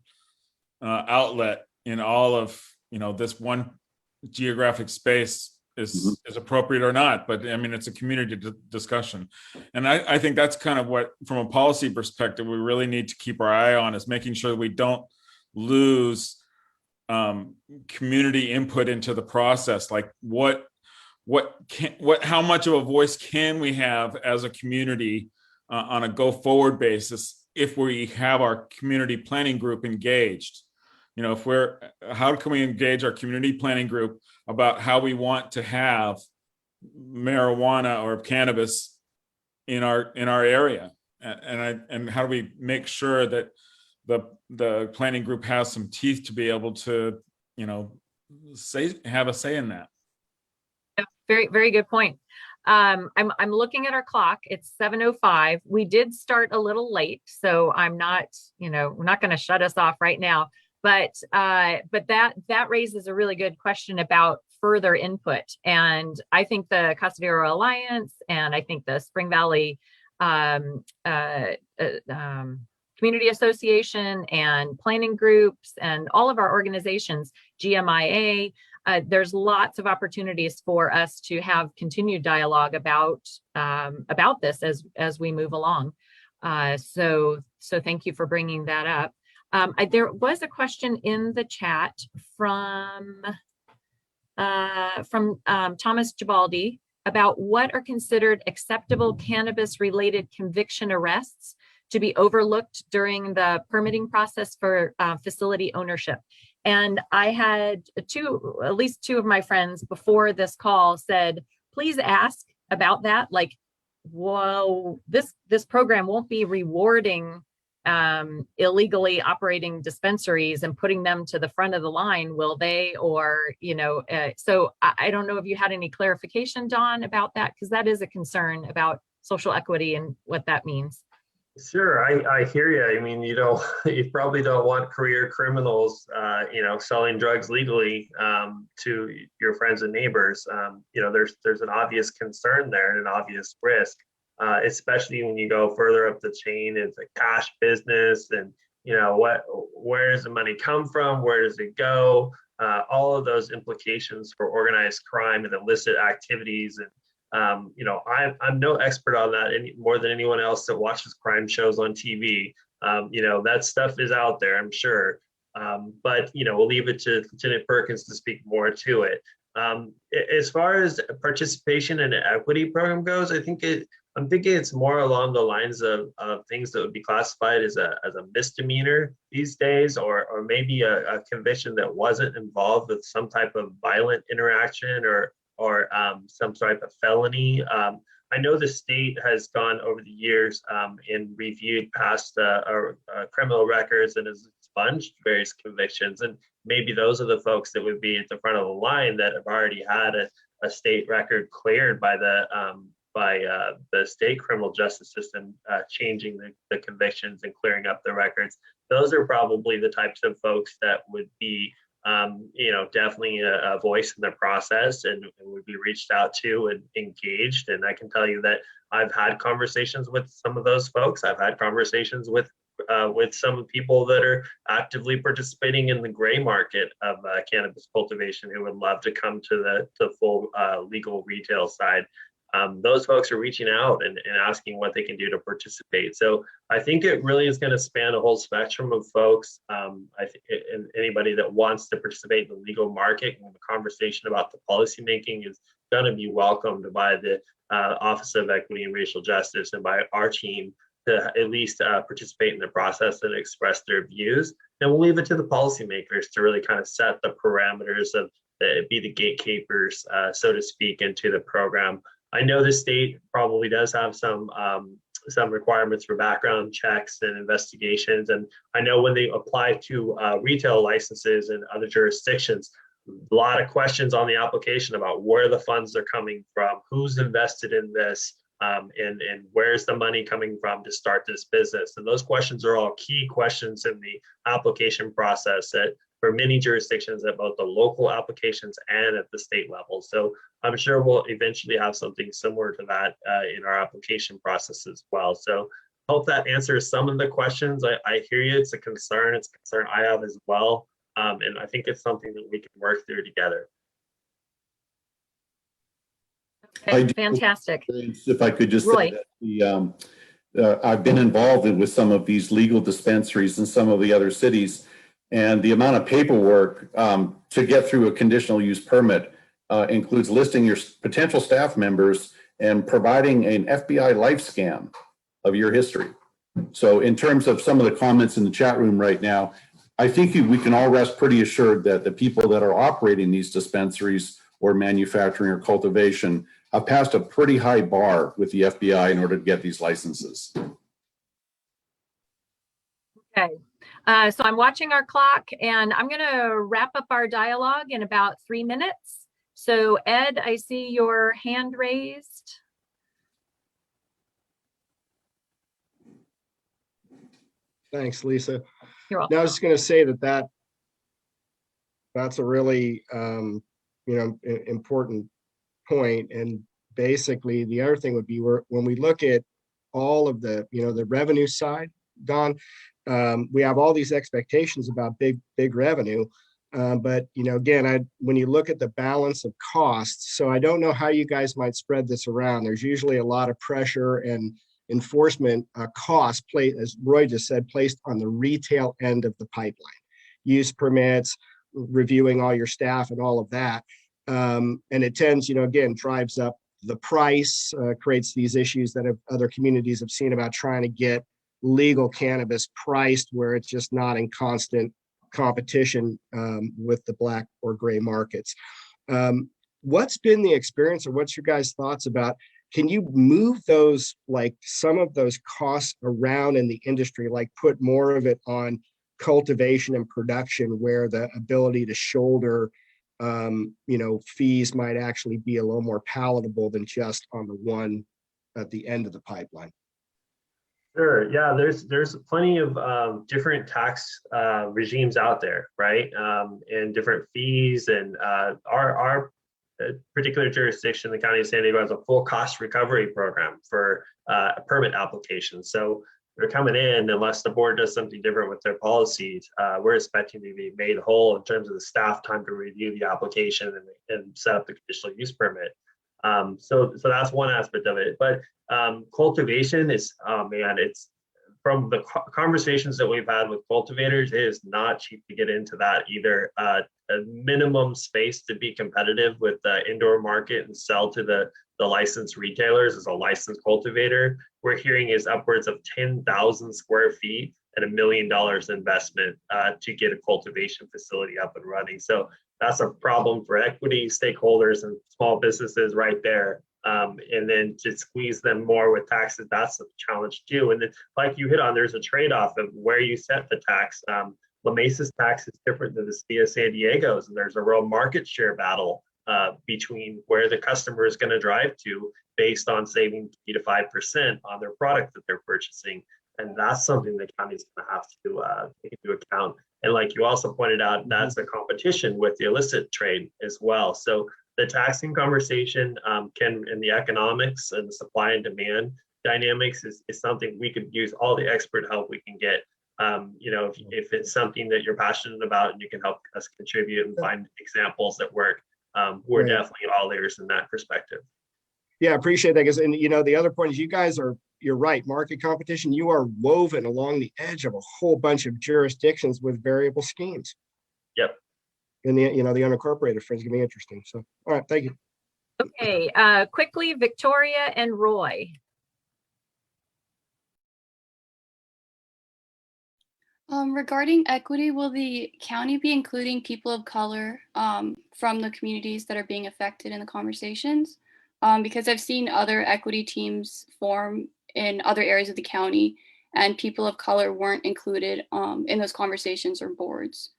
outlet in all of this one geographic space is appropriate or not, but I mean, it's a community discussion. And I think that's kind of what, from a policy perspective, we really need to keep our eye on, is making sure we don't lose community input into the process. Like how much of a voice can we have as a community on a go forward basis if we have our community planning group engaged? How can we engage our community planning group about how we want to have marijuana or cannabis in our area, and how do we make sure that the planning group has some teeth to be able to have a say in that? Very, very good point. I'm looking at our clock. It's 7:05. We did start a little late, so I'm not, we're not going to shut us off right now. But that raises a really good question about further input. And I think the Casa de Oro Alliance, and I think the Spring Valley Community Association and planning groups and all of our organizations, GMIA, there's lots of opportunities for us to have continued dialogue about this as we move along. So thank you for bringing that up. There was a question in the chat from Thomas Gibaldi about what are considered acceptable cannabis-related conviction arrests to be overlooked during the permitting process for facility ownership. And I had at least two of my friends before this call said, please ask about that. Like, whoa, this program won't be rewarding illegally operating dispensaries and putting them to the front of the line, will they? Or, so I don't know if you had any clarification, Don, about that, because that is a concern about social equity and what that means. Sure, I hear you. I mean, you probably don't want career criminals, selling drugs legally to your friends and neighbors. There's an obvious concern there and an obvious risk, especially when you go further up the chain. It's a cash business, and where does the money come from? Where does it go? All of those implications for organized crime and illicit activities. And I'm no expert on that any more than anyone else that watches crime shows on TV. That stuff is out there, I'm sure. But we'll leave it to Lieutenant Perkins to speak more to it. As far as participation in an equity program goes, I'm thinking it's more along the lines of things that would be classified as a misdemeanor these days, or maybe a conviction that wasn't involved with some type of violent interaction or some type of felony. I know the state has gone over the years and reviewed past criminal records and has expunged various convictions. And maybe those are the folks that would be at the front of the line that have already had a state record cleared by the state criminal justice system, changing the convictions and clearing up the records. Those are probably the types of folks that would be definitely a voice in the process and would be reached out to and engaged. And I can tell you that I've had conversations with some of those folks. I've had conversations with some people that are actively participating in the gray market of cannabis cultivation who would love to come to the full legal retail side. Those folks are reaching out and asking what they can do to participate. So I think it really is going to span a whole spectrum of folks. I think anybody that wants to participate in the legal market, and the conversation about the policymaking is going to be welcomed by the Office of Equity and Racial Justice and by our team to at least participate in the process and express their views. And we'll leave it to the policymakers to really kind of set the parameters of be the gatekeepers, so to speak, into the program. I know the state probably does have some requirements for background checks and investigations. And I know when they apply to retail licenses in other jurisdictions, a lot of questions on the application about where the funds are coming from, who's invested in this, and where's the money coming from to start this business? And those questions are all key questions in the application process that for many jurisdictions at both the local applications and at the state level. So I'm sure we'll eventually have something similar to that in our application process as well. So hope that answers some of the questions. I hear you. It's a concern. It's a concern I have as well. And I think it's something that we can work through together. Okay, fantastic. If I could just Roy. say that I've been involved with some of these legal dispensaries in some of the other cities, and the amount of paperwork to get through a conditional use permit includes listing your potential staff members and providing an FBI life scan of your history. So in terms of some of the comments in the chat room right now, I think we can all rest pretty assured that the people that are operating these dispensaries or manufacturing or cultivation have passed a pretty high bar with the FBI in order to get these licenses. Okay, so I'm watching our clock and I'm going to wrap up our dialogue in about 3 minutes. So Ed, I see your hand raised. Thanks, Lisa. You're welcome. Now I was just going to say that's a really important point. And basically, the other thing would be when we look at all of the the revenue side, Don, we have all these expectations about big revenue, but again, when you look at the balance of costs, so I don't know how you guys might spread this around. There's usually a lot of pressure and enforcement costs, as Roy just said, placed on the retail end of the pipeline, use permits, reviewing all your staff and all of that. And it tends, again, drives up the price, creates these issues that other communities have seen about trying to get legal cannabis priced where it's just not in constant competition with the black or gray markets. What's been the experience, or what's your guys' thoughts about, can you move those, like some of those costs around in the industry, like put more of it on cultivation and production where the ability to shoulder fees might actually be a little more palatable than just on the one at the end of the pipeline? Sure. Yeah, there's plenty of different tax regimes out there, right? And different fees. And our particular jurisdiction, the County of San Diego, has a full cost recovery program for a permit application. So they're coming in, unless the board does something different with their policies, we're expecting to be made whole in terms of the staff time to review the application and set up the conditional use permit. So that's one aspect of it. But cultivation is, it's from the conversations that we've had with cultivators, it is not cheap to get into that either. A minimum space to be competitive with the indoor market and sell to the licensed retailers as a licensed cultivator, we're hearing is upwards of 10,000 square feet and $1 million investment to get a cultivation facility up and running. So that's a problem for equity stakeholders and small businesses right there. And then to squeeze them more with taxes, that's a challenge too. And then, like you hit on, there's a trade-off of where you set the tax. La Mesa's tax is different than the city of San Diego's, and there's a real market share battle between where the customer is going to drive to based on saving 3 to 5% on their product that they're purchasing. And that's something the county is going to have to take into account. And like you also pointed out, that's a competition with the illicit trade as well. So the taxing conversation and the economics and the supply and demand dynamics is something we could use all the expert help we can get. If it's something that you're passionate about and you can help us contribute and find examples that work, we're definitely all ears in that perspective. Yeah, I appreciate that. And the other point is you're right, market competition, you are woven along the edge of a whole bunch of jurisdictions with variable schemes. Yep. And the unincorporated friends can be interesting. So, all right, thank you. Okay, quickly, Victoria and Roy. Regarding equity, will the county be including people of color from the communities that are being affected in the conversations? Because I've seen other equity teams form in other areas of the county, and people of color weren't included in those conversations or boards.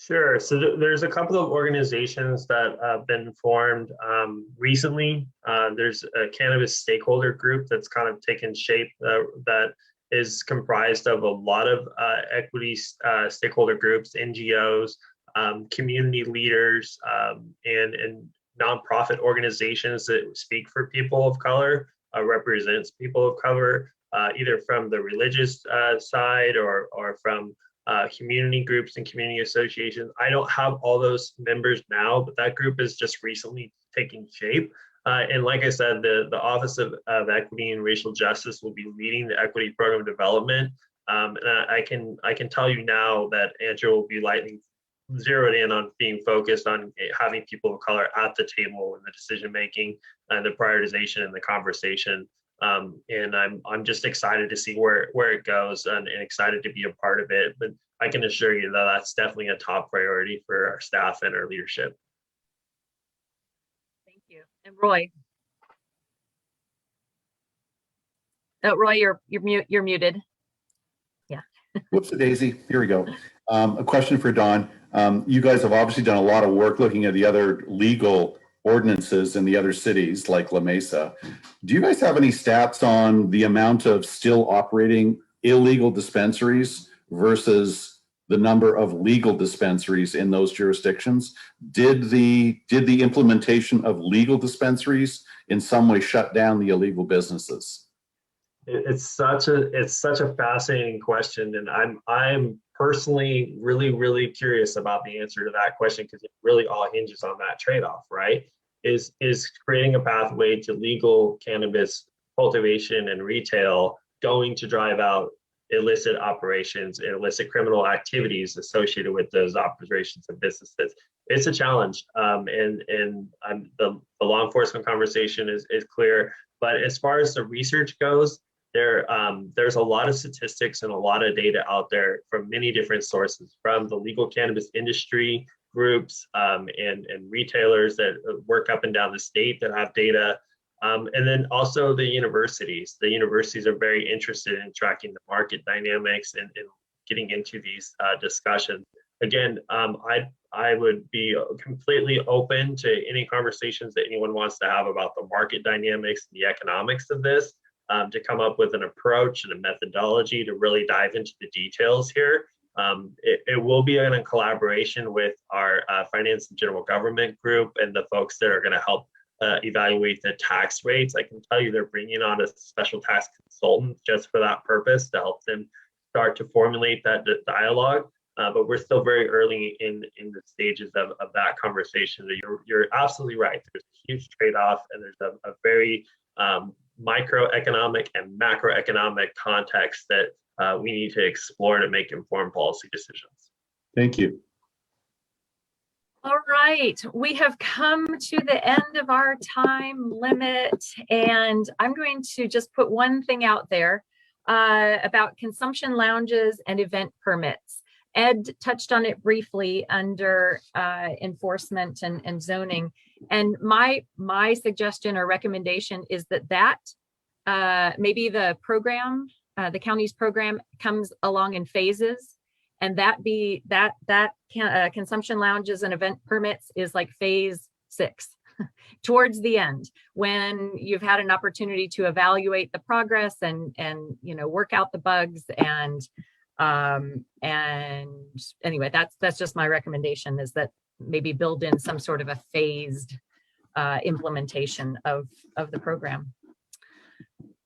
Sure. So there's a couple of organizations that have been formed recently. There's a cannabis stakeholder group that's kind of taken shape that is comprised of a lot of equity stakeholder groups, NGOs, community leaders, and nonprofit organizations that speak for people of color, represents people of color, either from the religious side or from community groups and community associations. I don't have all those members now, but that group is just recently taking shape. And like I said, the Office of Equity and Racial Justice will be leading the equity program development. And I can tell you now that Andrew will be lightly zeroed in on being focused on having people of color at the table in the decision making and the prioritization and the conversation. And I'm just excited to see where it goes and excited to be a part of it. But I can assure you that that's definitely a top priority for our staff and our leadership. Thank you. And Roy. Roy, you're muted. Yeah. Whoops, a daisy. Here we go. A question for Don. You guys have obviously done a lot of work looking at the other legal ordinances in the other cities like La Mesa. Do you guys have any stats on the amount of still operating illegal dispensaries versus the number of legal dispensaries in those jurisdictions? Did the implementation of legal dispensaries in some way shut down the illegal businesses? It's such a fascinating question, and I'm personally really curious about the answer to that question, because it really all hinges on that trade-off, right? Is creating a pathway to legal cannabis cultivation and retail going to drive out illicit operations and illicit criminal activities associated with those operations and businesses? It's a challenge, and the law enforcement conversation is clear. But as far as the research goes, there's a lot of statistics and a lot of data out there from many different sources, from the legal cannabis industry groups and retailers that work up and down the state that have data. And then also the universities. The universities are very interested in tracking the market dynamics and getting into these discussions. Again, I would be completely open to any conversations that anyone wants to have about the market dynamics and the economics of this, to come up with an approach and a methodology to really dive into the details here. It will be in a collaboration with our finance and general government group and the folks that are going to help evaluate the tax rates. I can tell you they're bringing on a special tax consultant just for that purpose to help them start to formulate that dialogue. But we're still very early in the stages of that conversation. You're absolutely right. There's a huge trade-off, and there's a very microeconomic and macroeconomic context that we need to explore to make informed policy decisions. Thank you. All right, we have come to the end of our time limit, and I'm going to just put one thing out there about consumption lounges and event permits. Ed touched on it briefly under enforcement and zoning. And my suggestion or recommendation is that maybe the program, the county's program, comes along in phases, and that consumption lounges and event permits is like phase 6 towards the end, when you've had an opportunity to evaluate the progress and work out the bugs and anyway, that's just my recommendation, is that maybe build in some sort of a phased implementation of the program.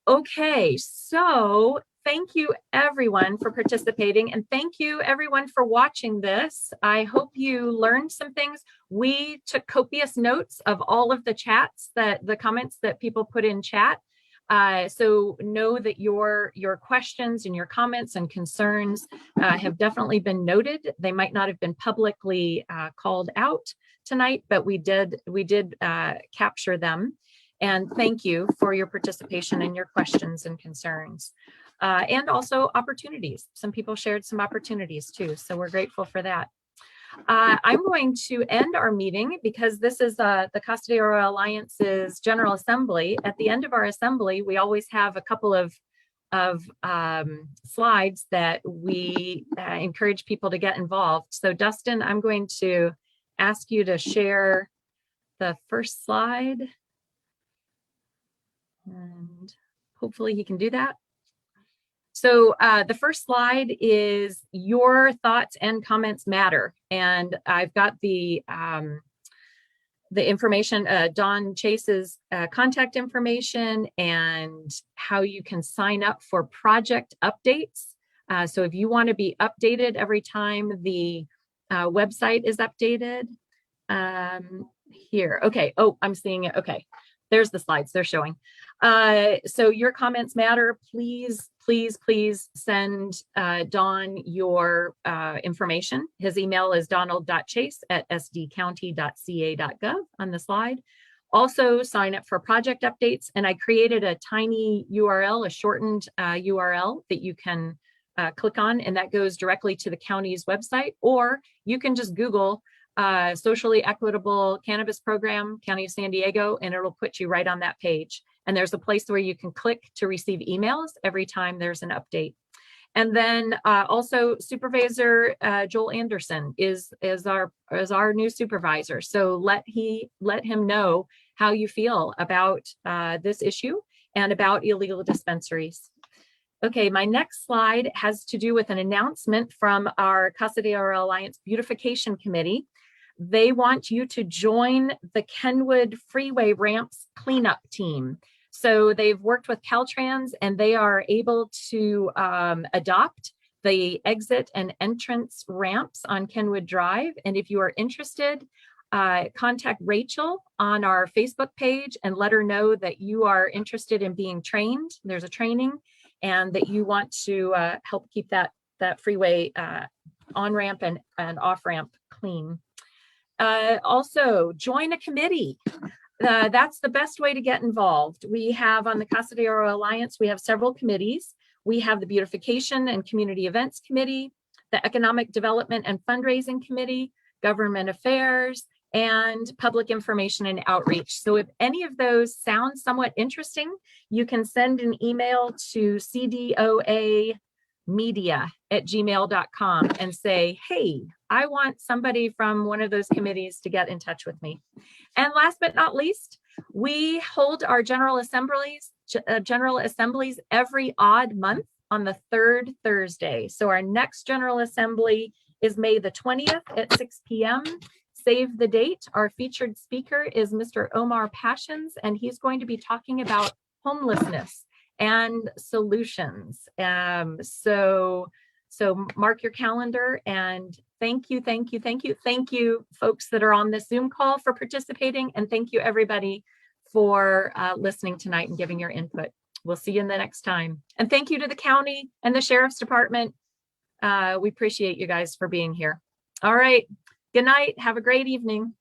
Okay, so thank you everyone for participating, and thank you everyone for watching this. I hope you learned some things. We took copious notes of all of the chats, the comments that people put in chat. So know that your questions and your comments and concerns have definitely been noted. They might not have been publicly called out tonight, but we did capture them. And thank you for your participation and your questions and concerns. And also opportunities. Some people shared some opportunities too, so we're grateful for that. I'm going to end our meeting because this is the Casa de Oro Alliance's General Assembly. At the end of our assembly, we always have a couple of of slides that we encourage people to get involved. So Dustin, I'm going to ask you to share the first slide. And hopefully he can do that. So the first slide is your thoughts and comments matter. And I've got the information, Don Chase's contact information and how you can sign up for project updates. So if you want to be updated every time the website is updated, here, okay, oh, I'm seeing it, okay. There's the slides, they're showing. So your comments matter. Please, please, please send Don your information. His email is donald.chase@sdcounty.ca.gov on the slide. Also sign up for project updates. And I created a tiny URL, a shortened URL that you can click on, and that goes directly to the county's website, or you can just Google socially equitable cannabis program, County of San Diego, and it'll put you right on that page. And there's a place where you can click to receive emails every time there's an update. And then also Supervisor Joel Anderson is our new supervisor. So let him know how you feel about this issue and about illegal dispensaries. Okay, my next slide has to do with an announcement from our Casa de Oro Alliance Beautification Committee. They want you to join the Kenwood Freeway Ramps cleanup team. So they've worked with Caltrans and they are able to adopt the exit and entrance ramps on Kenwood Drive. And if you are interested, contact Rachel on our Facebook page and let her know that you are interested in being trained. There's a training, and that you want to help keep that freeway on-ramp and off-ramp clean. Also, join a committee. That's the best way to get involved. We have on the Casa de Oro Alliance, we have several committees. We have the Beautification and Community Events Committee, the Economic Development and Fundraising Committee, Government Affairs, and Public Information and Outreach. So if any of those sound somewhat interesting, you can send an email to cdoamedia@gmail.com and say, hey, I want somebody from one of those committees to get in touch with me. And last but not least, we hold our general assemblies every odd month on the third Thursday. So our next General Assembly is May the 20th at 6 p.m. Save the date. Our featured speaker is Mr. Omar Passions, and he's going to be talking about homelessness and solutions. So mark your calendar, and thank you, folks that are on this Zoom call for participating, and thank you everybody for listening tonight and giving your input. We'll see you in the next time. And thank you to the county and the Sheriff's Department. We appreciate you guys for being here. All right. Good night. Have a great evening.